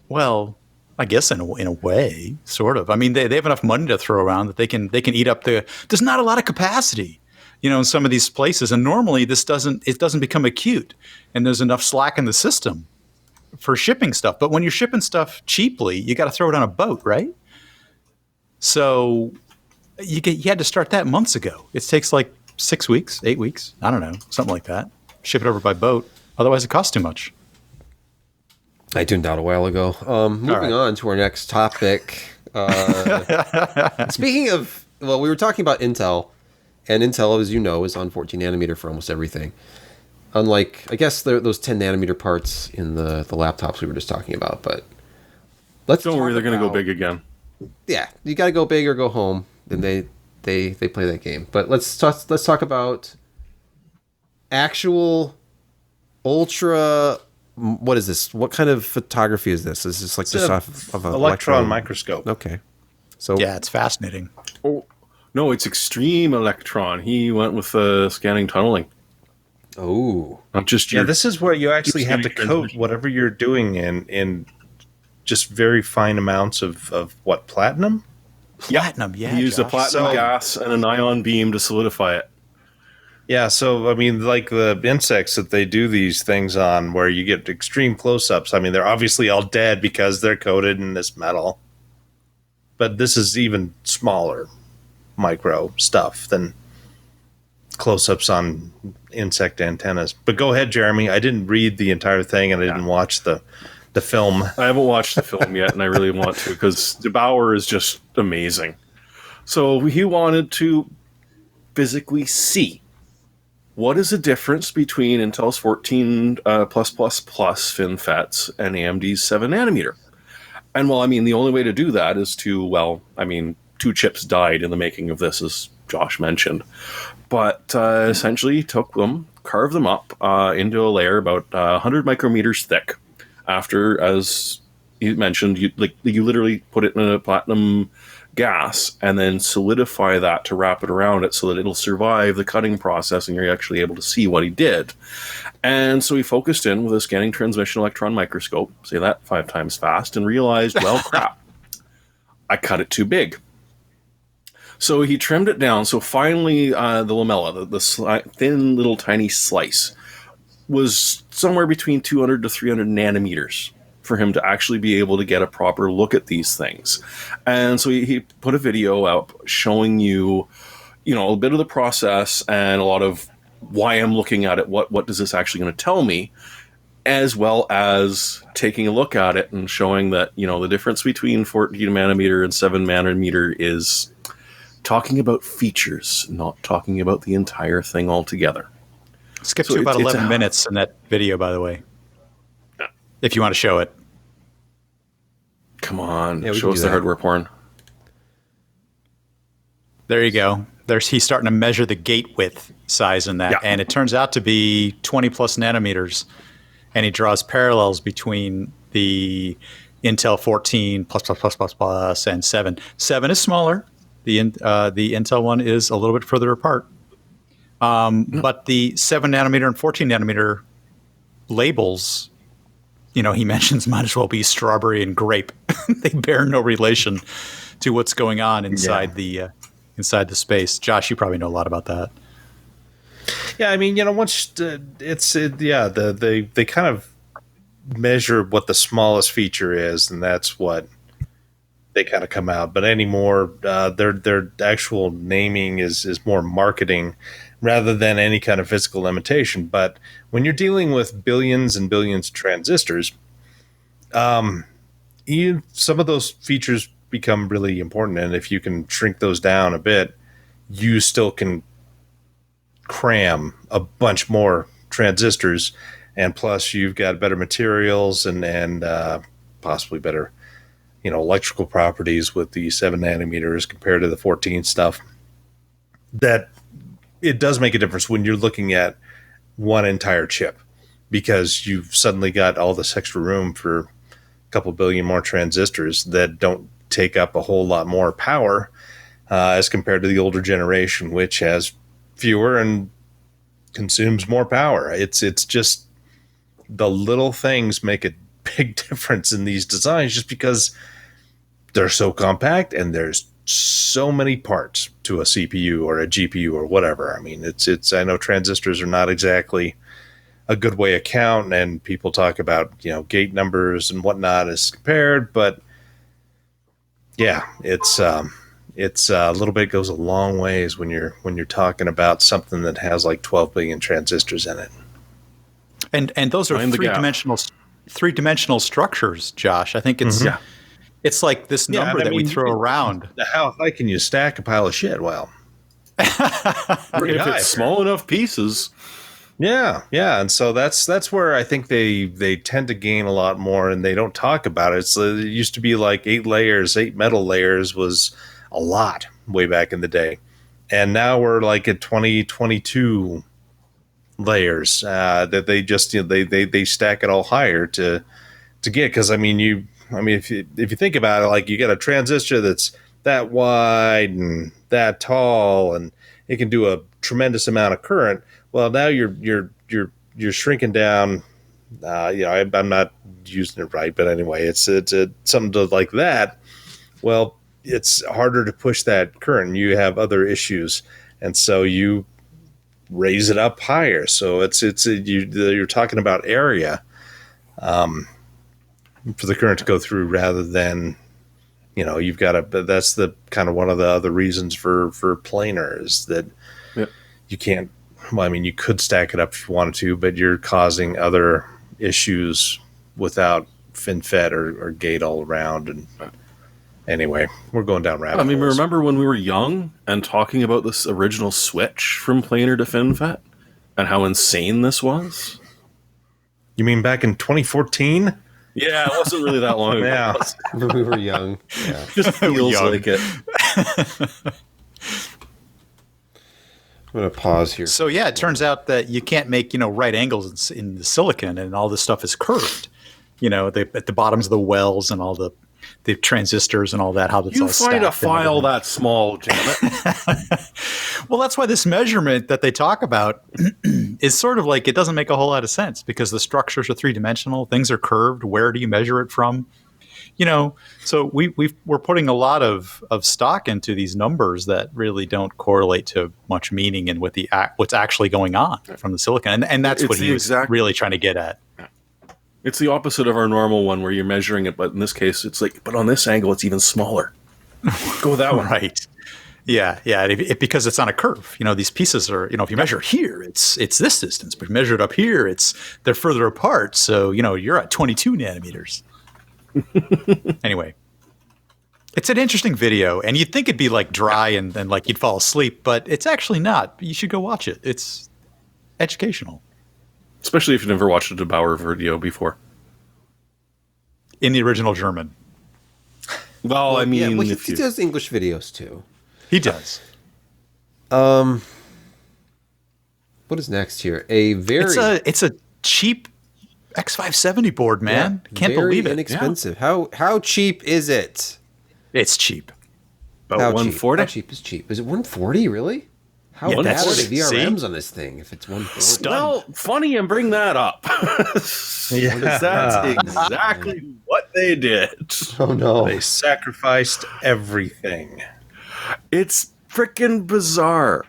well, I guess in a way, sort of. I mean, they have enough money to throw around that they can eat up the... There's not a lot of capacity, in some of these places. And normally this doesn't become acute. And there's enough slack in the system for shipping stuff. But when you're shipping stuff cheaply, you got to throw it on a boat, right? So you had to start that months ago. It takes like 6 weeks, 8 weeks. I don't know, something like that. Ship it over by boat. Otherwise, it costs too much. I tuned out a while ago. Moving on to our next topic. Speaking of, we were talking about Intel, and Intel, as you know, is on 14 nanometer for almost everything. Unlike, I guess, those 10 nanometer parts in the laptops we were just talking about. But don't worry, they're going to go big again. Yeah, you got to go big or go home. Then they play that game. But let's talk about actual ultra. What is this? What kind of photography is this? Is this like just off of an electron microscope? Okay, so yeah, it's fascinating. Oh no, it's extreme electron. He went with scanning tunneling. Oh, not just this is where you actually have to coat whatever you're doing in just very fine amounts of what, platinum? Platinum, yeah. He used a platinum gas and an ion beam to solidify it. Yeah, so, I mean, like the insects that they do these things on where you get extreme close-ups, I mean, they're obviously all dead because they're coated in this metal. But this is even smaller micro stuff than close-ups on insect antennas. But go ahead, Jeremy. I didn't read the entire thing, and I didn't watch the film. I haven't watched the film yet, and I really want to, because DeBauer is just amazing. So he wanted to physically see what is the difference between Intel's 14 plus FinFETs and AMD's 7 nanometer. And the only way to do that is to, 2 chips died in the making of this, as Josh mentioned. But essentially took them, carved them up into a layer about 100 micrometers thick. After, as you mentioned, you literally put it in a platinum gas and then solidify that to wrap it around it so that it'll survive the cutting process and you're actually able to see what he did. And so he focused in with a scanning transmission electron microscope, say that 5 times fast, and realized, well, crap, I cut it too big. So he trimmed it down. So finally, the lamella, the thin little tiny slice, was somewhere between 200 to 300 nanometers for him to actually be able to get a proper look at these things. And so he put a video out showing you, a bit of the process and a lot of why I'm looking at it. What is this actually going to tell me? As well as taking a look at it and showing that, the difference between 14 nanometer and 7 nanometer is talking about features, not talking about the entire thing altogether. Skip to about 11 minutes in that video, by the way. If you want to show it. Come on, show us the hardware porn. There you go. He's starting to measure the gate width size in that, and it turns out to be 20 plus nanometers. And he draws parallels between the Intel 14 plus and 7. 7 is smaller. The Intel one is a little bit further apart. But the 7 nanometer and 14 nanometer labels he mentions might as well be strawberry and grape. They bear no relation to what's going on inside the space. Josh, you probably know a lot about that. Yeah, I mean, once they kind of measure what the smallest feature is, and that's what they kind of come out. But anymore, their actual naming is more marketing rather than any kind of physical limitation. But when you're dealing with billions and billions of transistors, some of those features become really important. And if you can shrink those down a bit, you still can cram a bunch more transistors, and plus you've got better materials and possibly better electrical properties with the 7 nanometers compared to the 14 stuff. That it does make a difference when you're looking at one entire chip, because you've suddenly got all this extra room for a couple billion more transistors that don't take up a whole lot more power as compared to the older generation, which has fewer and consumes more power. It's just the little things make a big difference in these designs, just because they're so compact and there's so many parts to a CPU or a GPU or whatever. I mean, I know transistors are not exactly a good way to count, and people talk about gate numbers and whatnot as compared, but yeah, it's a little bit goes a long ways when you're talking about something that has like 12 billion transistors in it. And those are three-dimensional structures, Josh. I think it's it's like this number that we throw around. How high can you stack a pile of shit? Well, if it's small enough pieces. Yeah, and so that's where I think they tend to gain a lot more, and they don't talk about it. It used to be like 8 metal layers was a lot way back in the day, and now we're like at 22 layers that they just they stack it all higher to get, because if you think about it, like you got a transistor that's that wide and that tall, and it can do a tremendous amount of current. Well, now you're shrinking down. I'm not using it right, but anyway, it's something like that. Well, it's harder to push that current. You have other issues, and so you raise it up higher. So you're talking about area for the current to go through, rather than you've got to. That's the kind of one of the other reasons for planar is that you can't. Well, I mean, you could stack it up if you wanted to, but you're causing other issues without FinFET or gate all around. And anyway, we're going down rabbit holes. Remember when we were young and talking about this original switch from planar to FinFET and how insane this was? You mean back in 2014? Yeah, it wasn't really that long ago. Yeah, when we were young. Yeah. Just feels like it. I'm going to pause here. So yeah, it turns out that you can't make right angles in the silicon, and all this stuff is curved. At the bottoms of the wells and all the transistors and all that. How that's all stacked. You find a file that small, damn it. Well, that's why this measurement that they talk about is sort of like, it doesn't make a whole lot of sense, because the structures are three-dimensional, things are curved. Where do you measure it from? So we're putting a lot of stock into these numbers that really don't correlate to much meaning in what's actually going on from the silicon, and that's what he was really trying to get at. It's the opposite of our normal one where you're measuring it, but in this case, it's like, but on this angle, it's even smaller. Go with that one, right? Yeah. Because it's on a curve. These pieces are. If you measure here, it's this distance, but if you measure it up here, they're further apart. So you're at 22 nanometers. Anyway, it's an interesting video, and you'd think it'd be like dry and like you'd fall asleep, but it's actually not. You should go watch it. It's educational. Especially if you've never watched a DeBauer video before. In the original German. Well, I mean... he does English videos, too. He does. What is next here? It's a cheap X570 board, man. Can't believe it. Inexpensive. Yeah. How cheap is it? It's cheap. About 140? How cheap is cheap? Is it 140, really? How Yeah, bad that's- are the see? VRMs on this thing if it's 140? Well, funny you bring that up. Yeah. Because that's exactly what they did. Oh no. They sacrificed everything. It's freaking bizarre.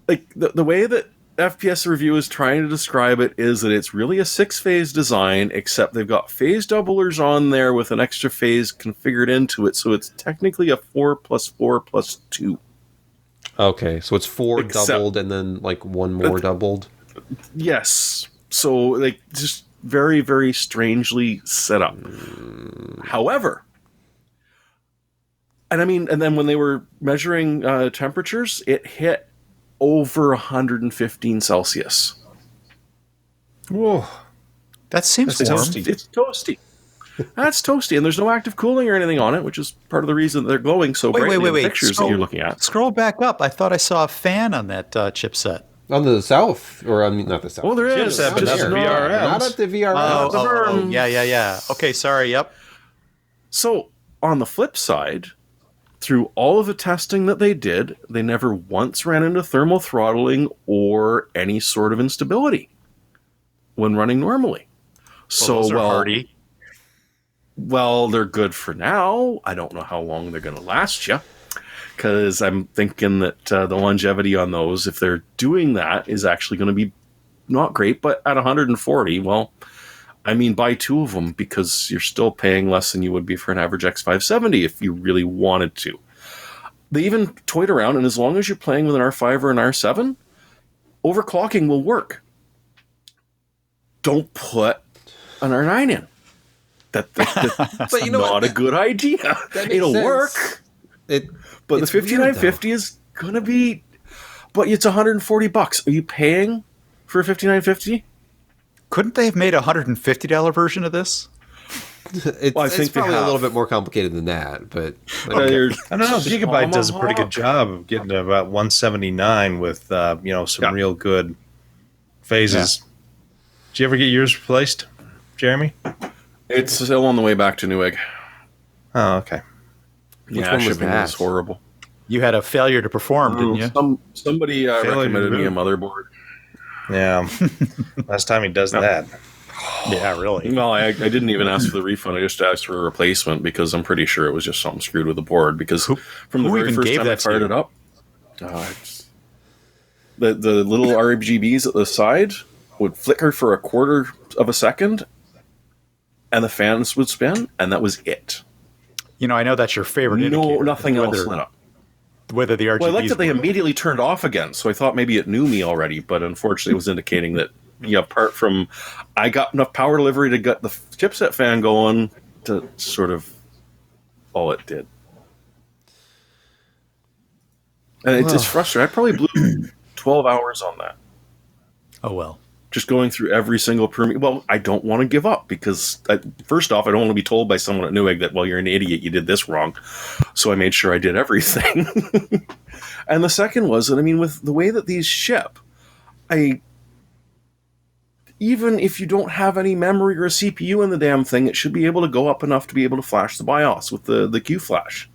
Like, the way that FPS Review is trying to describe it is that it's really a 6-phase design, except they've got phase doublers on there with an extra phase configured into it, so it's technically a 4 plus 4 plus 2. Okay, so it's 4 Except- doubled and then like one more doubled. Yes. So, like, just very, very strangely set up. However, and I mean, and then when they were measuring temperatures, it hit over 115 Celsius. Whoa. That seems That's warm. toasty. It's toasty. That's toasty, and there's no active cooling or anything on it, which is part of the reason that they're glowing so brightly in the pictures that you're looking at. Scroll back up. I thought I saw a fan on that chipset. On the south, or I mean, not the south. Well, there is. Chips have Just another not- VRMs. Not at the VRM. Oh, yeah. Okay, sorry. Yep. So, on the flip side, through all of the testing that they did, they never once ran into thermal throttling or any sort of instability when running normally. Those are hardy. Well, they're good for now. I don't know how long they're going to last you, because I'm thinking that the longevity on those, if they're doing that, is actually going to be not great. But at 140, well, I mean, buy 2 of them, because you're still paying less than you would be for an average X570 if you really wanted to. They even toyed around, and as long as you're playing with an R5 or an R7, overclocking will work. Don't put an R9 in. That's But you know not what? a good idea. That makes It'll sense. work, It, but the it's weird, 5950 is going to be... But it's $140. Are you paying for a 5950? Couldn't they have made a $150 version of this? It's, Well, I it's think they probably a have. little bit more complicated than that, but I don't know. Gigabyte does a pretty good job of getting to about 179 with some real good phases. Did you ever get yours replaced, Jeremy? It's still on the way back to Newegg. Oh, okay. Yeah, one was shipping that? was horrible. You had a failure to perform, didn't you? Somebody recommended me a motherboard. Yeah. Last time he does that. Yeah, really. Well, I didn't even ask for the refund. I just asked for a replacement, because I'm pretty sure it was just something screwed with the board. Because from the who very even first gave time I that to fired you? it up, the little RGBs at the side would flicker for a quarter of a second, and the fans would spin, and that was it. You know, I know that's your favorite No, indicator. nothing else whether, lit up. Whether the RGBs Well, I liked that they work. immediately turned off again, so I thought maybe it knew me already, but unfortunately it was indicating that, apart from I got enough power delivery to get the chipset fan going, to sort of all it did. And it's just frustrating. I probably blew 12 hours on that. Oh, well. Just going through every single permit. Well, I don't want to give up, because first off, I don't want to be told by someone at Newegg that, well, you're an idiot, you did this wrong. So I made sure I did everything. And the second was that, I mean, with the way that these ship, even if you don't have any memory or a CPU in the damn thing, it should be able to go up enough to be able to flash the BIOS with the Q flash.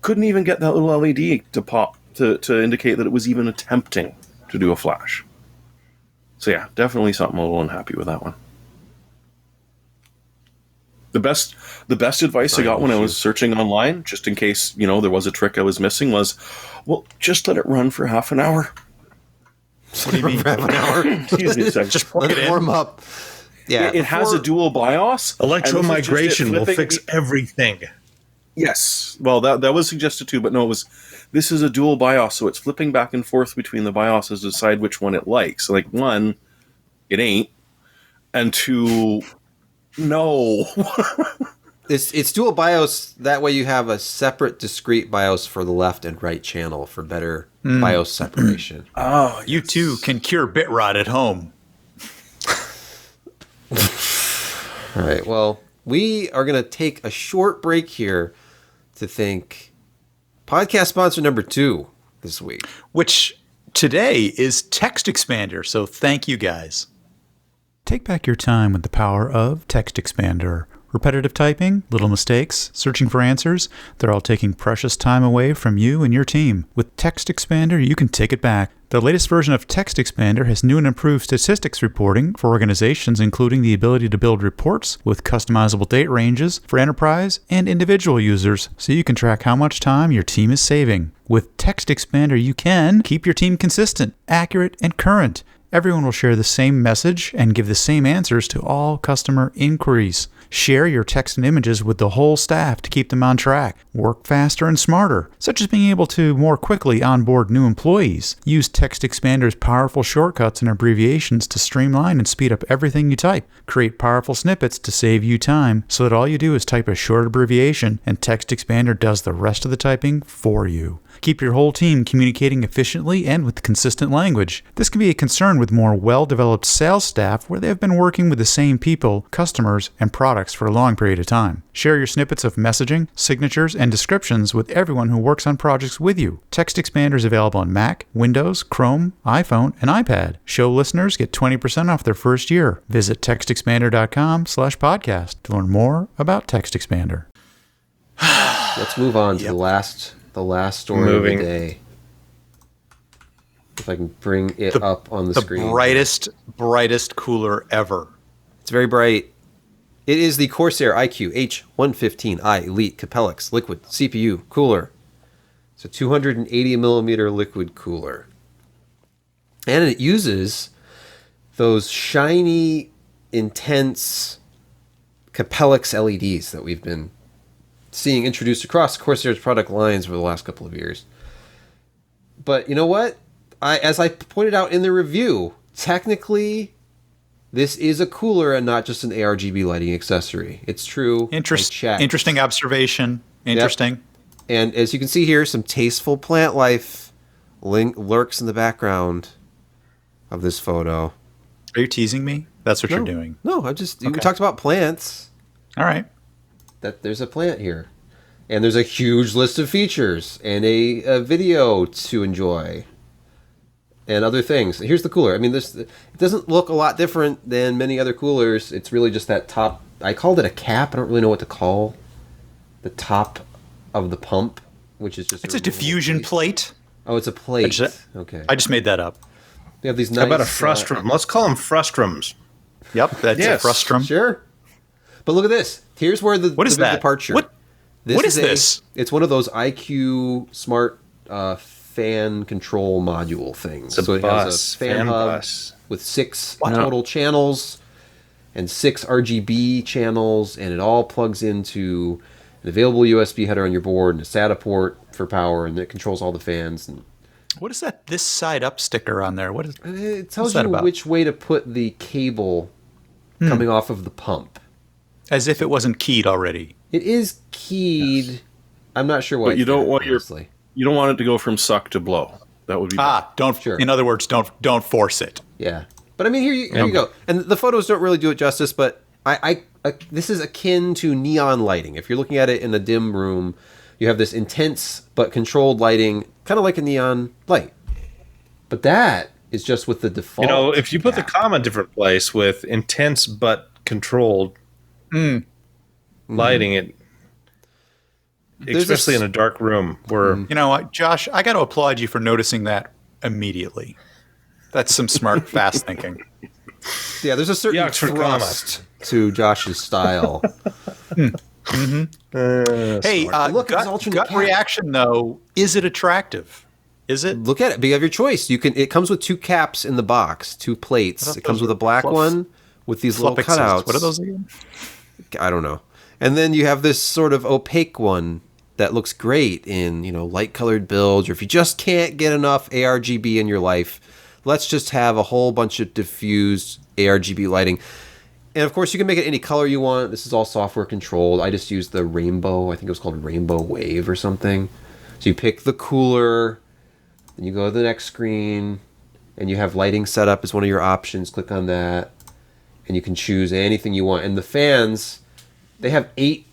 Couldn't even get that little LED to pop to indicate that it was even attempting to do a flash. So yeah, definitely something a little unhappy with that one. The best advice I got when I was searching online, just in case, there was a trick I was missing, was, well, just let it run for half an hour. What do you mean? half an hour. Excuse me a second. Just plug Let it it in. warm up. Yeah, It has a dual BIOS. Electromigration will fix everything. Yes. Well, that was suggested too, but no, this is a dual BIOS, so it's flipping back and forth between the BIOSes to decide which one it likes. Like, one, it ain't, and two, no. It's dual BIOS. That way you have a separate, discrete BIOS for the left and right channel for better BIOS separation. Oh, You too can cure bit rot at home. All right. Well, we are going to take a short break here to thank podcast sponsor number 2 this week. Which today is TextExpander, so thank you guys. Take back your time with the power of TextExpander. Repetitive typing, little mistakes, searching for answers, they're all taking precious time away from you and your team. With TextExpander, you can take it back. The latest version of TextExpander has new and improved statistics reporting for organizations, including the ability to build reports with customizable date ranges for enterprise and individual users, so you can track how much time your team is saving. With TextExpander, you can keep your team consistent, accurate, and current. Everyone will share the same message and give the same answers to all customer inquiries. Share your text and images with the whole staff to keep them on track. Work faster and smarter, such as being able to more quickly onboard new employees. Use TextExpander's powerful shortcuts and abbreviations to streamline and speed up everything you type. Create powerful snippets to save you time so that all you do is type a short abbreviation and TextExpander does the rest of the typing for you. Keep your whole team communicating efficiently and with consistent language. This can be a concern with more well-developed sales staff where they have been working with the same people, customers, and products for a long period of time. Share your snippets of messaging, signatures, and descriptions with everyone who works on projects with you. TextExpander is available on Mac, Windows, Chrome, iPhone, and iPad. Show listeners get 20% off their first year. Visit textexpander.com/podcast to learn more about TextExpander. Let's move on to the last story of the day. If I can bring it up on the screen. The brightest cooler ever. It's very bright. It is the Corsair iCUE H115i Elite Capellix liquid CPU cooler. It's a 280 millimeter liquid cooler. And it uses those shiny, intense Capellix LEDs that we've been seeing introduced across Corsair's product lines over the last couple of years. But you know what? As I pointed out in the review, technically, this is a cooler and not just an ARGB lighting accessory. It's true. Interesting observation. Interesting. Yep. And as you can see here, some tasteful plant life lurks in the background of this photo. Are you teasing me? That's what you're doing. No, we talked about plants. All right. That there's a plant here. And there's a huge list of features and a video to enjoy. And other things. Here's the cooler. I mean, it doesn't look a lot different than many other coolers. It's really just that top. I called it a cap. I don't really know what to call the top of the pump, which is just. It's a diffusion plate. Oh, it's a plate. Okay. I just made that up. We have these nice. How about a frustrum? Let's call them frustrums. Yep, that's a frustrum. Sure. But look at this. Here's where the big departure. What is this? It's one of those iCUE smart fan control module things. So it has a fan hub with 6 total channels and 6 RGB channels, and it all plugs into an available USB header on your board and a SATA port for power, and it controls all the fans. And what is that? This side up sticker on there? It tells you which way to put the cable coming off of the pump. As if it wasn't keyed already. It is keyed. Yes. I'm not sure why. But you don't want you don't want it to go from suck to blow. That would be In other words, don't force it. Yeah. But I mean, here you go. And the photos don't really do it justice, but this is akin to neon lighting. If you're looking at it in a dim room, you have this intense but controlled lighting, kind of like a neon light. But that is just with the default. If you put the comma in a different place with intense but controlled lighting, especially in a dark room where... You know what, Josh, I got to applaud you for noticing that immediately. That's some smart, fast thinking. Yeah, there's a certain thrust to Josh's style. Hey, look, gut reaction, though, is it attractive? Is it? Look at it. You have your choice. It comes with 2 caps in the box, 2 plates. It comes with a black one with these little cutouts. What are those again? I don't know. And then you have this sort of opaque one that looks great in, light colored builds, or if you just can't get enough ARGB in your life, let's just have a whole bunch of diffused ARGB lighting. And of course, you can make it any color you want. This is all software controlled. I just used the rainbow. I think it was called Rainbow Wave or something. So you pick the cooler, then you go to the next screen, and you have lighting set up as one of your options. Click on that, and you can choose anything you want. And the fans, they have 8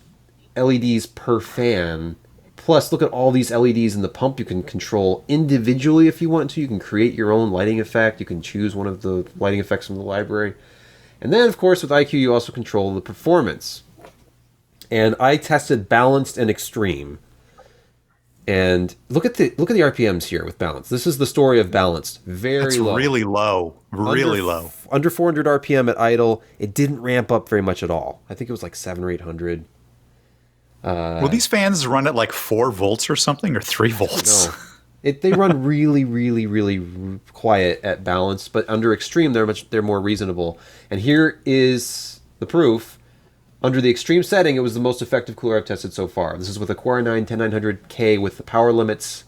LEDs per fan. Plus, look at all these LEDs in the pump. You can control individually if you want to. You can create your own lighting effect. You can choose one of the lighting effects from the library. And then, of course, with iCUE, you also control the performance. And I tested balanced and extreme. And look at the RPMs here with balanced. This is the story of balanced. Very low. Really low. Really low. Under 400 RPM at idle. It didn't ramp up very much at all. I think it was like 700 or 800. Will these fans run at like 4 volts or something, or 3 volts? No. They run really, really, really quiet at balance, but under extreme they're more reasonable. And here is the proof. Under the extreme setting, it was the most effective cooler I've tested so far. This is with a Core i9-10900K with the power limits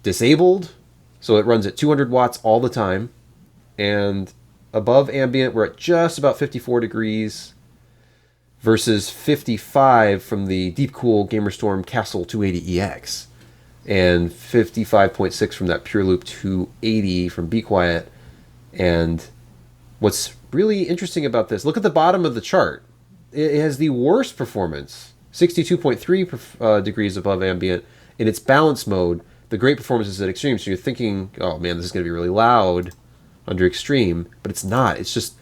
disabled, so it runs at 200 watts all the time. And above ambient, we're at just about 54 degrees versus 55 from the Deepcool GamerStorm Castle 280EX. And 55.6 from that Pure Loop 280 from Be Quiet. And what's really interesting about this, look at the bottom of the chart. It has the worst performance, 62.3 degrees above ambient. In its balance mode, the great performance is at extreme. So you're thinking, oh man, this is going to be really loud under extreme. But it's not. It's just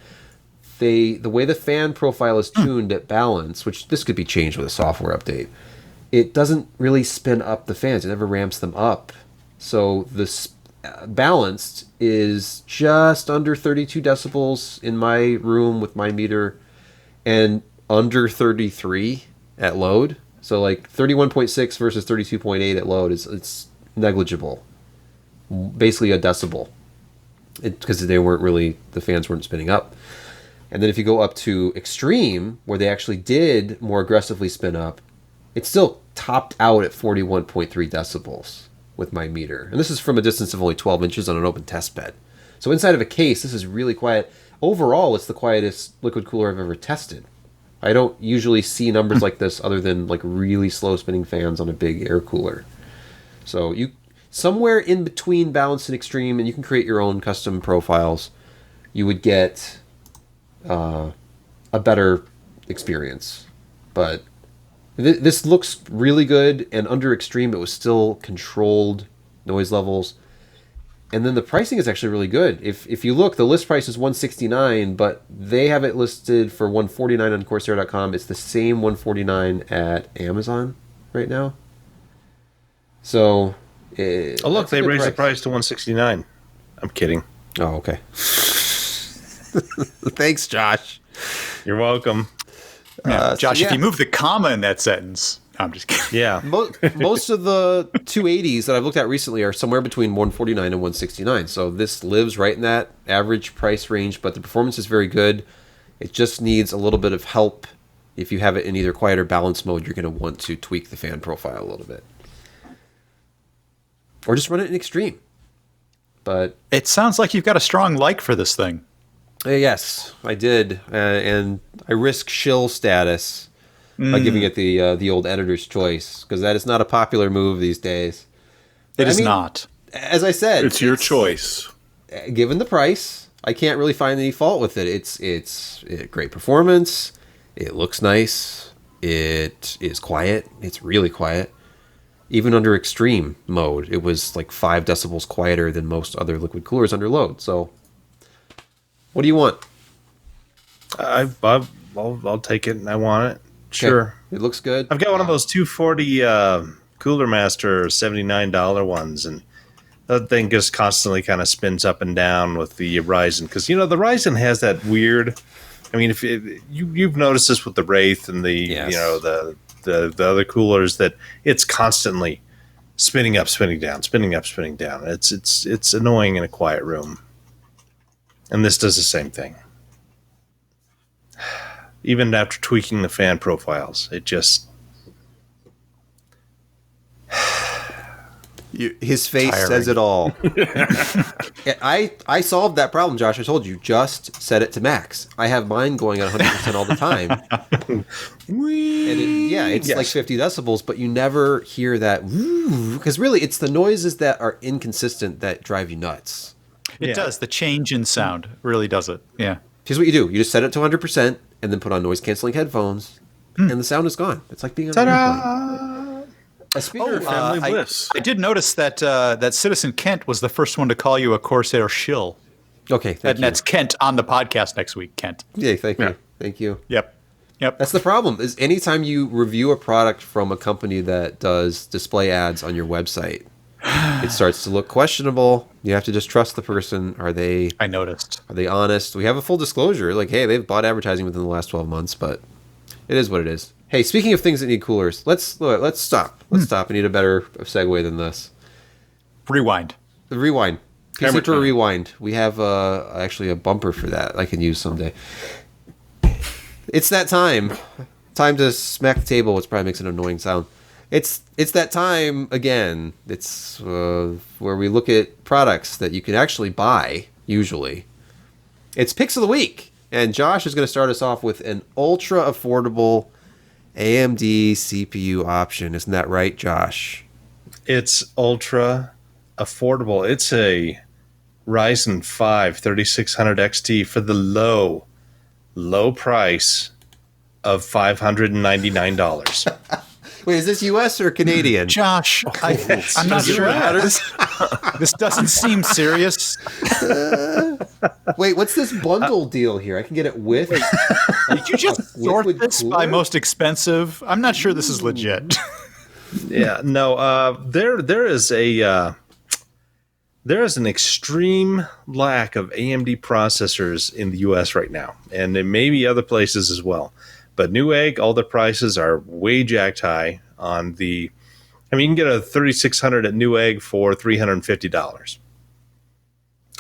the way the fan profile is tuned at balance, which this could be changed with a software update. It doesn't really spin up the fans. It never ramps them up. So the balanced is just under 32 decibels in my room with my meter, and under 33 at load. So like 31.6 versus 32.8 at load it's negligible. Basically a decibel. Because the fans weren't spinning up. And then if you go up to extreme, where they actually did more aggressively spin up, it still topped out at 41.3 decibels with my meter. And this is from a distance of only 12 inches on an open test bed. So inside of a case, this is really quiet. Overall, it's the quietest liquid cooler I've ever tested. I don't usually see numbers like this other than like really slow spinning fans on a big air cooler. So you somewhere in between balanced and extreme, and you can create your own custom profiles, you would get a better experience. But this looks really good, and under extreme it was still controlled noise levels. And then the pricing is actually really good. If you look, the list price is $169, but they have it listed for $149 on Corsair.com. It's the same $149 at Amazon right now. So, oh look, they raised the price to $169. I'm kidding. Oh, okay. Thanks, Josh. You're welcome. Josh, if you move the comma in that sentence. No, I'm just kidding. Yeah. Most of the 280s that I've looked at recently are somewhere between $149 and $169. So this lives right in that average price range, but the performance is very good. It just needs a little bit of help. If you have it in either quiet or balance mode, you're going to want to tweak the fan profile a little bit. Or just run it in extreme. But it sounds like you've got a strong like for this thing. Yes, I did. And I risk shill status by giving it the old editor's choice, because that is not a popular move these days. It is not. As I said, it's your choice. Given the price, I can't really find any fault with it. It's great performance. It looks nice. It is quiet. It's really quiet. Even under extreme mode, it was like 5 decibels quieter than most other liquid coolers under load. So, what do you want? I'll take it, and I want it. Sure. Okay. It looks good. I've got one of those 240 Cooler Master $79 ones, and that thing just constantly kind of spins up and down with the Ryzen, because the Ryzen has that weird. I mean, if you've noticed this with the Wraith and the the other coolers, that it's constantly spinning up, spinning down, spinning up, spinning down. It's annoying in a quiet room, and this does the same thing. Even after tweaking the fan profiles, it just... His face says it all. I solved that problem, Josh. I told you, just set it to max. I have mine going at 100% all the time. And it's like 50 decibels, but you never hear that, because really it's the noises that are inconsistent that drive you nuts. It does. The change in sound really does it. Yeah. Here's what you do. You just set it to 100% and then put on noise-canceling headphones, and the sound is gone. It's like being on an airplane. A speaker family bliss. I did notice that that Citizen Kent was the first one to call you a Corsair shill. Okay, thank you. That's Kent on the podcast next week, Kent. Yeah, thank you. Thank you. Yep. Yep. That's the problem. Is anytime you review a product from a company that does display ads on your website, it starts to look questionable. You have to just trust the person. Are they I noticed. honest? We have a full disclosure. Like, hey, they've bought advertising within the last 12 months, but it is what it is. Hey, speaking of things that need coolers, let's stop. Let's stop. I need a better segue than this. Rewind. The rewind. Hammer PC for time. rewind. We have actually a bumper for that I can use someday. It's that time. Time to smack the table, which probably makes an annoying sound. It's that time again. It's where we look at products that you can actually buy, usually. It's Picks of the Week. And Josh is going to start us off with an ultra affordable AMD CPU option. Isn't that right, Josh? It's ultra affordable. It's a Ryzen 5 3600 XT for the low price of $599. Wait, is this US or Canadian? Josh, I'm not sure. This doesn't seem serious. Wait, what's this bundle deal here? I can get it with. Did you just sort liquid this by cooler? most expensive? I'm not sure this is legit. Yeah, no. There is an extreme lack of AMD processors in the U.S. right now, and there may be other places as well. But Newegg, all the prices are way jacked high on the. I mean, you can get a 3600 at Newegg for $350.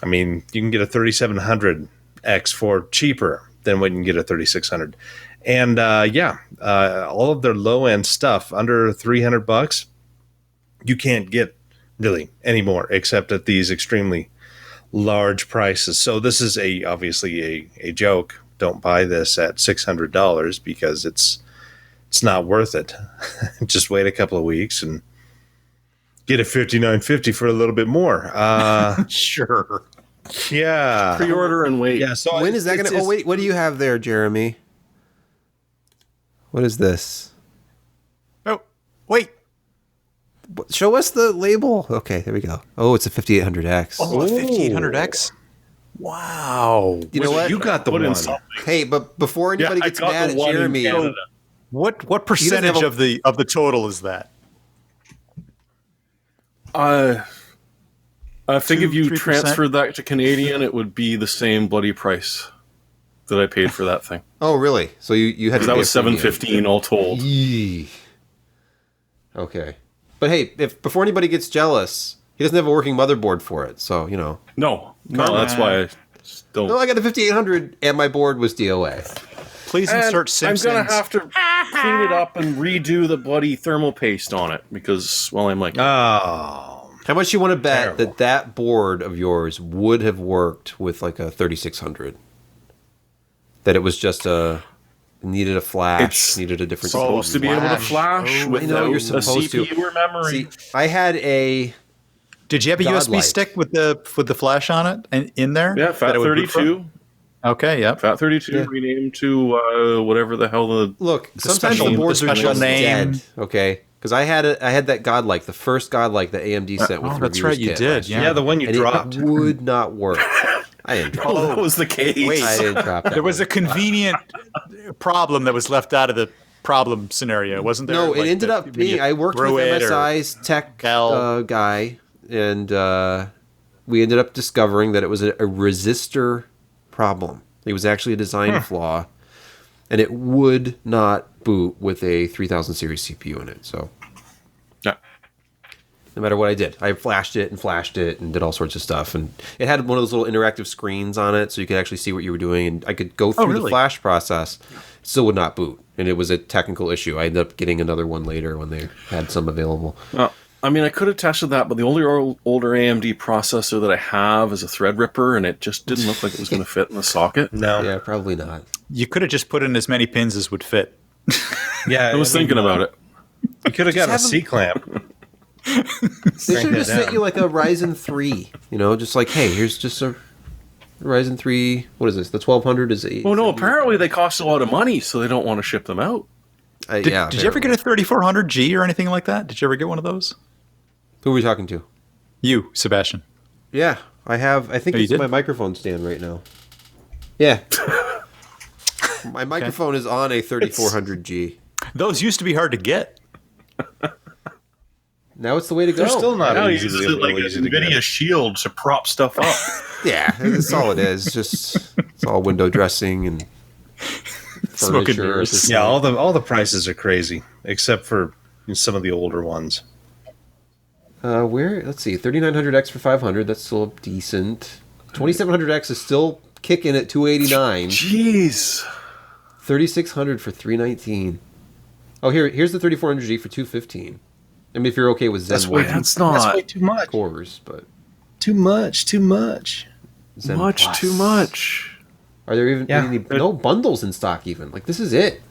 I mean, you can get a 3700X for cheaper than what you can get a 3600. And all of their low end stuff under $300, you can't get really anymore except at these extremely large prices. So this is obviously a joke. Don't buy this at $600 because it's not worth it. Just wait a couple of weeks and get a $59.50 for a little bit more. Sure. Yeah. Pre-order and wait. Yeah. So When is that going to? Oh, wait. What do you have there, Jeremy? What is this? Oh, wait. Show us the label. Okay, there we go. Oh, it's a 5800X. Oh, a 5800X? Wow. You know what? You got the Put in one. something. Hey, but before Yeah, anybody I gets got mad the at one in Jeremy, Canada. What percentage have a- of the total is that? I think if you 3%? transferred that to Canadian, it would be the same bloody price that I paid for that thing. oh really? So you had to That pay was a premium. $7.15 all told. Yee. Okay, but hey, if before anybody gets jealous, he doesn't have a working motherboard for it, so you know. No, that's why I don't. No, I got a 5800 and my board was DOA. Please And insert I'm Simpsons. gonna have to clean it up and redo the bloody thermal paste on it because, well, I'm like, Oh. How much you want to bet Terrible. that board of yours would have worked with like a 3600? That it was just needed a flash, It's needed a different supposed to be able to flash Oh, I with know, you're a supposed to. CPU or memory. See, I had a Did you have a USB Godlike. stick with the flash on it and in there? Yeah, that it would boot from? FAT32. Okay, yep. FAT32 renamed to whatever the hell the. look. Sometimes special- the boards the are special just name. dead. Okay, because I had that Godlike, the first Godlike that AMD sent with oh, that's reviewers right, you kit did, last year. Yeah, the one you And dropped. It would not work. I didn't drop. Oh, that was the case. Wait. I didn't drop that. There was one. a convenient problem that was left out of the problem scenario, wasn't there? No, Like it ended that up when being. you I worked with threw it or- MSI's tech Dell. guy, and we ended up discovering that it was a resistor problem. It was actually a design flaw, and it would not boot with a 3000 series CPU in it. So Yeah. no matter what I did, I flashed it and did all sorts of stuff. And it had one of those little interactive screens on it, so you could actually see what you were doing. And I could go through the really? flash process. It still would not boot, and it was a technical issue. I ended up getting another one later when they had some available. I mean, I could have tested that, but the only older AMD processor that I have is a Threadripper, and it just didn't look like it was going to fit in the socket. No. Yeah, probably not. You could have just put in as many pins as would fit. Yeah. I was thinking about it. You could have got a have 'em- C clamp. They should have that just sent down. you like a Ryzen 3. You know, just like, hey, here's just a Ryzen 3. What is this? The 1200 is 8. Oh, no, apparently they cost a lot of money, so they don't want to ship them out. Did you ever get a 3400G or anything like that? Did you ever get one of those? Who are we talking to? You, Sebastian. Yeah, I have. I think Oh, you it's did? my microphone stand right now. Yeah. My microphone is on a 3400G. Those used to be hard to get. Now it's the way to go. They're still not Now he easy, uses it like an easy to get. NVIDIA shield to prop stuff up. Yeah, that's all it is. It's all window dressing and Smoking furniture. mirrors. Yeah, all the prices are crazy, except for some of the older ones. Let's see, 3900X for 500. That's still decent. 2700X is still kicking at 289. Jeez. 3600 for 319. Oh, here's the 3400G for 215. I mean, if you're okay with Zen That's way, 1 that's way too much. cores, but Too much. Zen Much Plus. too much. Are there even Yeah. no bundles in stock? Even like this is it.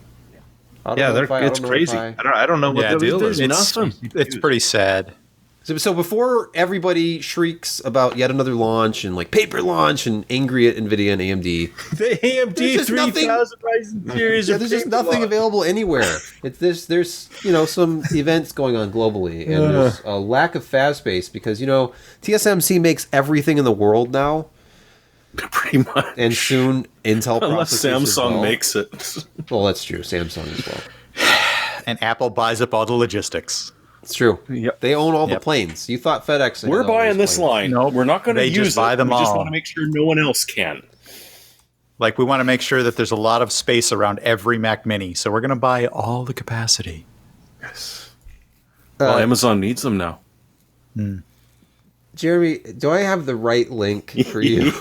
Yeah, it's crazy. I don't know what Yeah, the deal there's is. nothing. It's pretty sad. So before everybody shrieks about yet another launch and like paper launch and angry at NVIDIA and AMD, The AMD There's just nothing- 3000 Ryzen series. yeah, there's just nothing available anywhere. There's some events going on globally, and there's a lack of fab space because TSMC makes everything in the world now, Pretty much. and soon Intel Unless processors as Samsung well. makes it. Well, that's true. Samsung as well. And Apple buys up all the logistics. It's true. Yep. They own all the Yep. planes. You thought FedEx? had We're all those buying this planes. line. Nope. We're not going to They use just buy it. them we just all. want to make sure no one else can. Like, we want to make sure that there's a lot of space around every Mac Mini, so we're going to buy all the capacity. Yes. Well, Amazon needs them now. Jeremy, do I have the right link for you?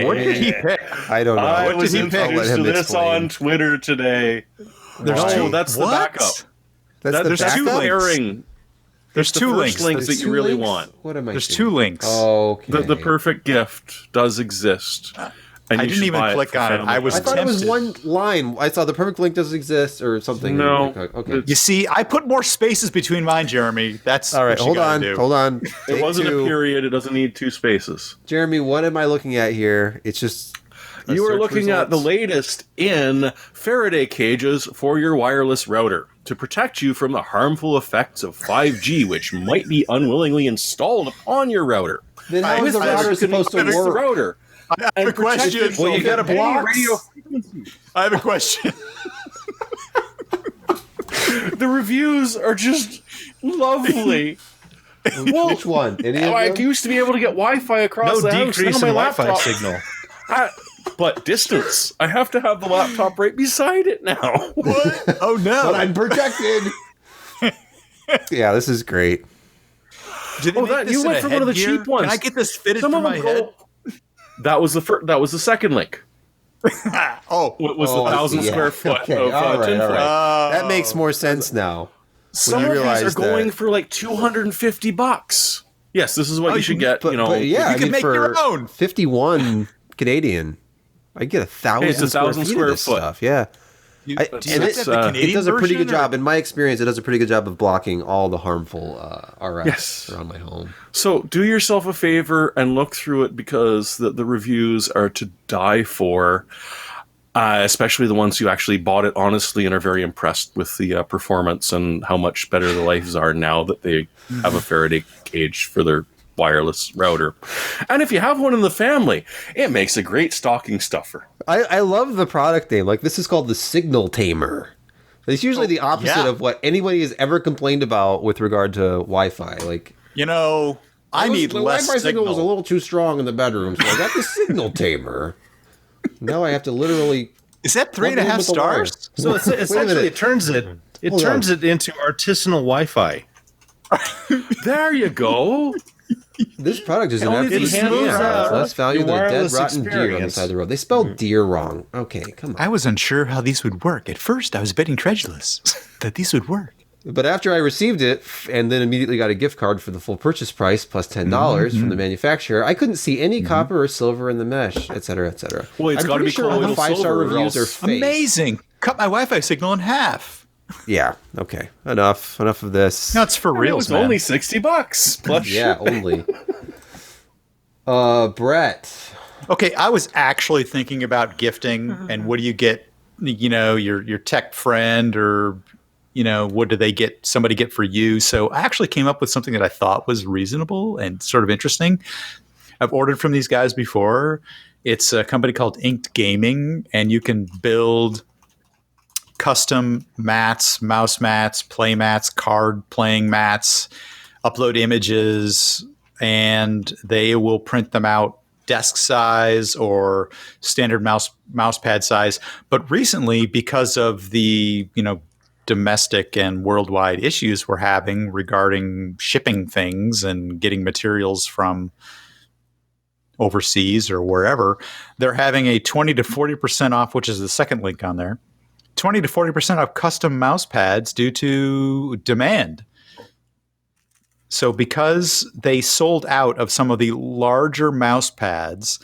What did he pick? I don't know. I What was did he pick? I'll let introduced to him this explain. on Twitter today. Why? That's the What? backup. That's the there's two backup? links. Pairing. There's the two first links. link There's that you two really links? want. What am I There's seeing? 2 links. Okay. The perfect gift does exist. And I you didn't should even buy click for on it. family I was I thought it was tempted. one line. I saw the perfect link doesn't exist or something. No. Okay. You see, I put more spaces between mine, Jeremy. That's All right. what you Hold gotta on. do. Hold on. It Take wasn't two. a period. It doesn't need 2 spaces. Jeremy, what am I looking at here? It's just. a You are search looking at the results. latest in Faraday cages for your wireless router to protect you from the harmful effects of 5G, which might be unwillingly installed upon your router. Then how is the With router this, you can supposed to fix the work? router. I have a question. Well, you got to block radio. I have a question. The reviews are just lovely. Which one? Any of I them? used to be able to get Wi-Fi across No the house. decrease Now in my Wi-Fi laptop- signal. But distance. I have to have the laptop right beside it now. Oh no! But I'm protected. Yeah, this is great. Did they Oh, make that- this you in went a for one of the headgear? cheap ones. Can I get this fitted Some to of my them head? go. That was the second link. Oh, What was Oh, the I 1,000 see, yeah. square foot Okay, of all right, tinfoil? all right. That Oh. makes more sense now. Some you of these are realize going that- for like $250. Yes, this is what Oh, you you should can- get. But yeah, you I can mean, make for your own. 51 Canadian, I get 1,000 It's 1,000 square feet square of this foot. stuff. Yeah. You, I- do and you have it's, to have the it Canadian It does a pretty good version, or- job. In my experience, it does a pretty good job of blocking all the harmful RF Yes. around my home. So do yourself a favor and look through it because the reviews are to die for, especially the ones who actually bought it honestly and are very impressed with the performance and how much better the lives are now that they have a Faraday cage for their wireless router. And if you have one in the family, it makes a great stocking stuffer. I love the product name. Like, this is called the Signal Tamer. It's usually the opposite yeah. of what anybody has ever complained about with regard to Wi-Fi. Like, You know, I need the less Wi-Fi signal was a signal. little too strong in the bedroom, so I got the Signal Tamer. Now I have to literally. Is that 3.5 with the wire. stars? So it's Wait a essentially minute. it turns it Hold turns on. it into artisanal Wi-Fi. There you go. This product is an Only absolute the hand scam. out It's less value your than a dead wireless rotten deer on the experience. side of the road. They spelled deer wrong. Okay, come on. I was unsure how these would work. At first, I was a bit incredulous that these would work. But after I received it and then immediately got a gift card for the full purchase price plus $10 from the manufacturer, I couldn't see any copper or silver in the mesh, et cetera, et cetera. Well, it's I'm gotta pretty be sure all the colloidal 5-star silver or reviews are else- fake. Amazing! Cut my Wi-Fi signal in half. Yeah. Okay. Enough of this. No, it's for It real, was man. only $60 plus Yeah. shipping. Only. Brett. Okay, I was actually thinking about gifting, and what do you get? You know, your tech friend, or what do they get? Somebody get for you. So I actually came up with something that I thought was reasonable and sort of interesting. I've ordered from these guys before. It's a company called Inked Gaming, and you can build custom mats, mouse mats, play mats, card playing mats, upload images, and they will print them out desk size or standard mouse pad size. But recently, because of the domestic and worldwide issues we're having regarding shipping things and getting materials from overseas or wherever, they're having a 20 to 40% off, which is the second link on there. 20 to 40% off custom mouse pads due to demand. So because they sold out of some of the larger mouse pads,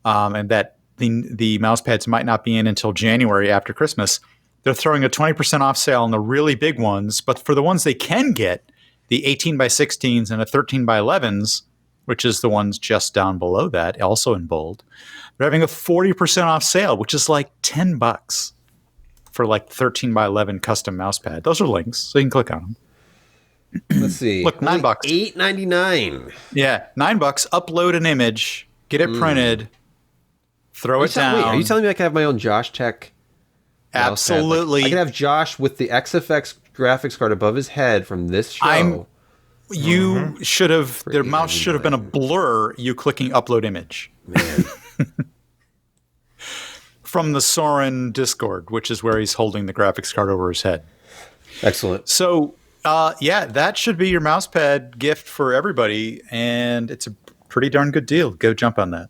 and that the mouse pads might not be in until January after Christmas, they're throwing a 20% off sale on the really big ones. But for the ones they can get, the 18 by 16s and the 13 by 11s, which is the ones just down below that, also in bold, they're having a 40% off sale, which is like $10 for like 13 by 11 custom mouse pad. Those are links, so you can click on them. Let's see. Look, $9. $8.99. Yeah, $9. Upload an image, get it printed, throw it down. Wait, are you telling me I can have my own Josh Tech? Absolutely. I can have Josh with the XFX graphics card above his head from this show. You should have. Their mouse should have been a blur. You clicking upload image. Man. From the Soren Discord, which is where he's holding the graphics card over his head. Excellent. So, that should be your mousepad gift for everybody, and it's a pretty darn good deal. Go jump on that.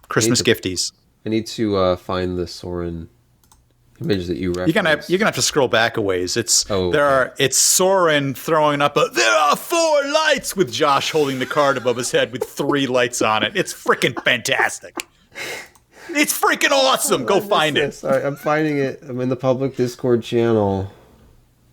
Christmas gifties. I need to find the Soren image that you referenced. You're gonna have to scroll back a ways. It's Soren throwing up there are 4 lights with Josh holding the card above his head with 3 lights on it. It's freaking fantastic. It's freaking awesome. Go find it. Sorry, I'm finding it. I'm in the public Discord channel.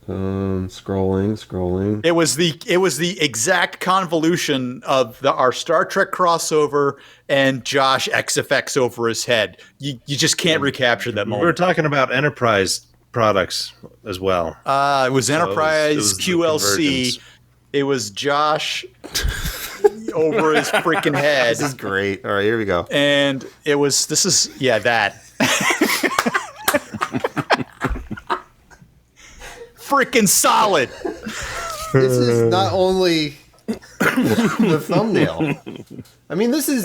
Scrolling. It was the exact convolution of our Star Trek crossover and Josh XFX over his head. You just can't recapture that moment. We were talking about enterprise products as well. It was Enterprise it was QLC. It was Josh over his freaking head. This is great. All right, here we go. And that. Freaking solid. This is not only the thumbnail. I mean, this is...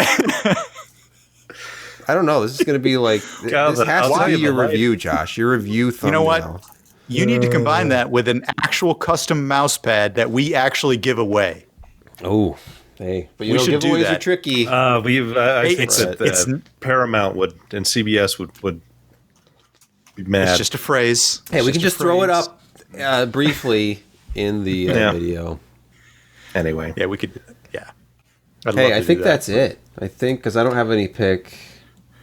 I don't know. This is going to be like... God, this has to be your review, Josh. Your review thumbnail. You know what? You need to combine that with an actual custom mouse pad that we actually give away. Oh, hey. But We should do giveaways that. are tricky. I think that Paramount would and CBS would be mad. It's just a phrase. Hey, we can just throw it up briefly in the video. Anyway. Yeah, we could. Yeah. Hey, I think that's it. I think because I don't have any pick.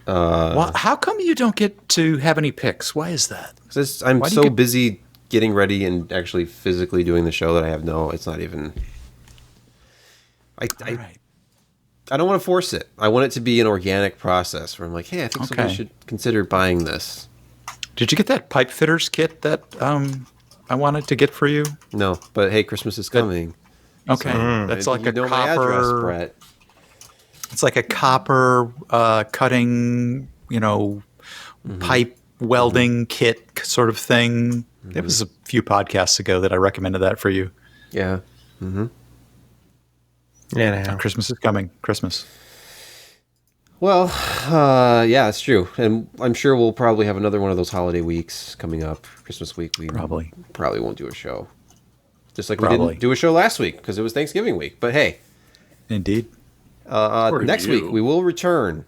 Well, how come you don't get to have any picks? Why is that? Because I'm so busy getting ready and actually physically doing the show that I have it's not even... I don't want to force it. I want it to be an organic process where I'm like, hey, I think somebody should consider buying this. Did you get that pipe fitters kit that I wanted to get for you? No, but hey, Christmas is coming. Okay. That's like a copper... my address, Brett. It's like a copper cutting, pipe welding kit sort of thing. It was a few podcasts ago that I recommended that for you. Yeah. Mm-hmm. Yeah. Christmas is coming. Christmas. Well, yeah, it's true. And I'm sure we'll probably have another one of those holiday weeks coming up. Christmas week, we probably won't do a show. Just like we didn't do a show last week because it was Thanksgiving week. But hey. Indeed. Next week we will return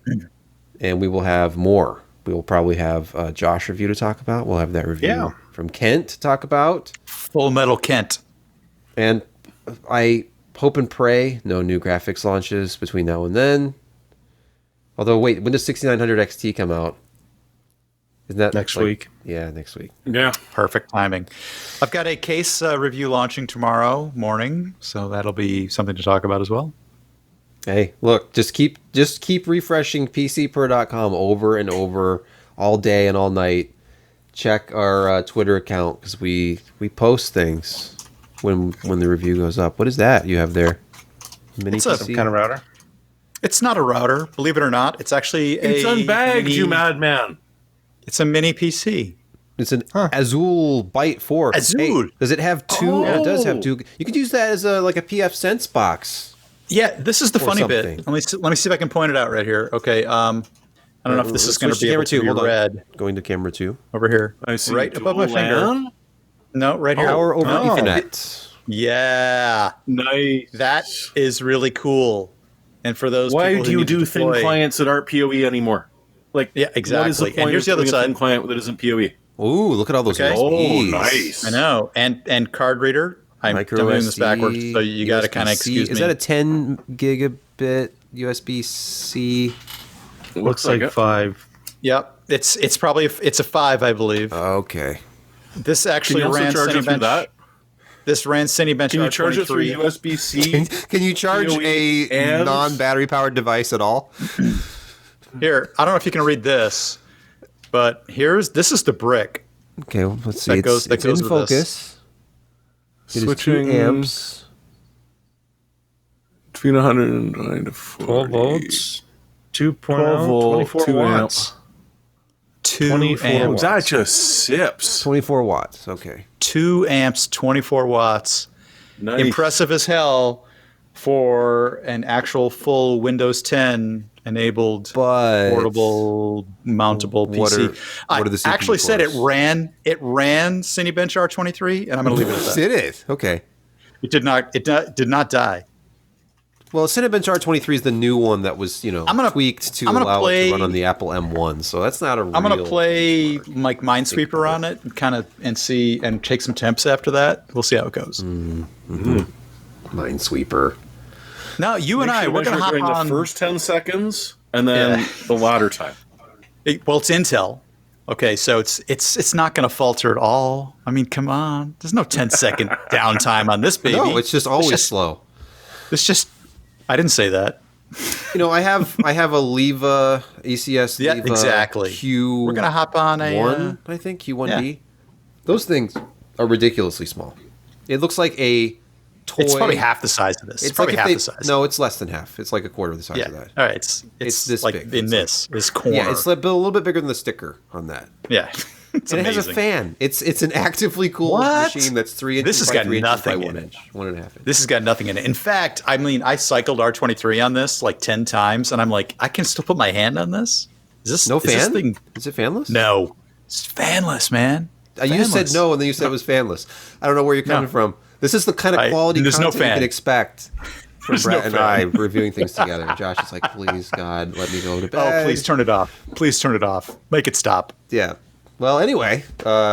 and we will have more. We will probably have Josh review to talk about. We'll have that review from Kent to talk about. Full Metal Kent. And I hope and pray no new graphics launches between now and then. Although, wait, when does 6900 XT come out? Isn't that next week? Yeah, next week. Yeah. Perfect timing. I've got a case review launching tomorrow morning, so that'll be something to talk about as well. Hey, look, just keep refreshing PCPer.com over and over all day and all night. Check our Twitter account because we post things when the review goes up. What is that you have there? Mini It's some PC? kind of router. It's not a router, believe it or not. It's actually It's unbagged, you madman. It's a mini PC. It's an Azul Byte 4. Azul. Hey, does it have two? Oh. It does have two. You could use that as a PF Sense box. Yeah, this is the funny something. bit. Let me see if I can point it out right here. Okay, I don't know if this is going to be able to be read. Going to camera 2. Over here. I see right above my finger. No, right here. Power over Ethernet. Yeah. Nice. That is really cool. And for those Why people do who you need to do thin deploy- clients that aren't PoE anymore? Like, Yeah, exactly. What is the point And here's the of other doing a side. thin client that isn't PoE? Ooh, look at all those Okay. USBs. Oh, nice. I know. And card reader. I'm Micro doing this SD, backwards, so you got to kind of USB-C. excuse me. Is that a 10 gigabit USB-C? Looks like it. 5. Yep. It's probably it's a 5, I believe. Okay. This Can actually you also ran charge it through Cinebench. that? This ran Cinebench. Can you charge it through R23. USB-C? Can you charge PoE a and- non-battery powered device at all? Here, I don't know if you can read this, but this is the brick. Okay, well, let's see. That It's, goes- that it's goes in with this. focus. It is 2 Switching amps. between 109 to 40. 12 volts. 2.0. 12 volt, 24 2 watts. 2 24 amps. watts. That just sips. 24 watts. Okay. 2 amps, 24 watts. Nice. Impressive as hell for an actual full Windows 10 enabled But portable mountable what PC. what are the I CPU actually said cores? it ran Cinebench R23, and I'm going to leave it at that. Did it? Okay. It did not die. Well, Cinebench R23 is the new one that was, I'm gonna- tweaked to I'm gonna allow it play- to run on the Apple M1. So that's not a real. I'm going to play like Minesweeper on it and see and take some temps after that. We'll see how it goes. Minesweeper. Now, you and I, we're going to hop during on. the first 10 seconds and then Yeah. the latter time. Well, it's Intel. Okay, so it's not going to falter at all. I mean, come on. There's no 10-second downtime on this baby. No, it's just always slow. It's just. I didn't say that. I have a Leva ECS Yeah, Leva exactly. Q1, We're gonna hop on a. I think Q1B. Those things are ridiculously small. It looks like a toy. It's probably half the size of this. It's probably if half they- the size. No, it's less than half. It's like a quarter of the size Yeah. of that. All right. It's this like big. in It's this corner. Yeah, it's a little bit bigger than the sticker on that. Yeah. It's And it has a amazing. fan. It's an actively cooled What? machine that's 3 inches This has by got 3 inches nothing by in 1 it. inch, 1.5 inch. This has got nothing in it. In fact, I mean, I cycled R23 on this like 10 times, and I'm like, I can still put my hand on this. Is this No is this fan? thing? Is it fanless? No, it's fanless, man. You said Fanless. no, and then you said it was fanless. I don't know where you're coming from. This is the kind of quality there's no content you fan. can expect from There's Brett no and fan. I reviewing things together. Josh is like, please, God, let me go to bed. Oh, please turn it off. Please turn it off. Make it stop. Yeah. Well, anyway,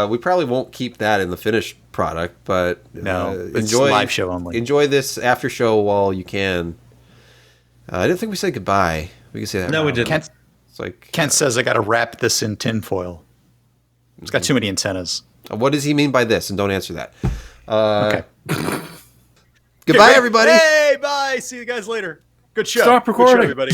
we probably won't keep that in the finished product, but No, it's enjoy live show only. Enjoy this after show while you can. I didn't think we said goodbye. We can say that. No, we now. didn't. It's like Kent says I got to wrap this in tinfoil. It's got too many antennas. what does he mean by this? And don't answer that. Okay. Goodbye, everybody. Hey, bye. See you guys later. Good show. Stop Good show, recording. everybody.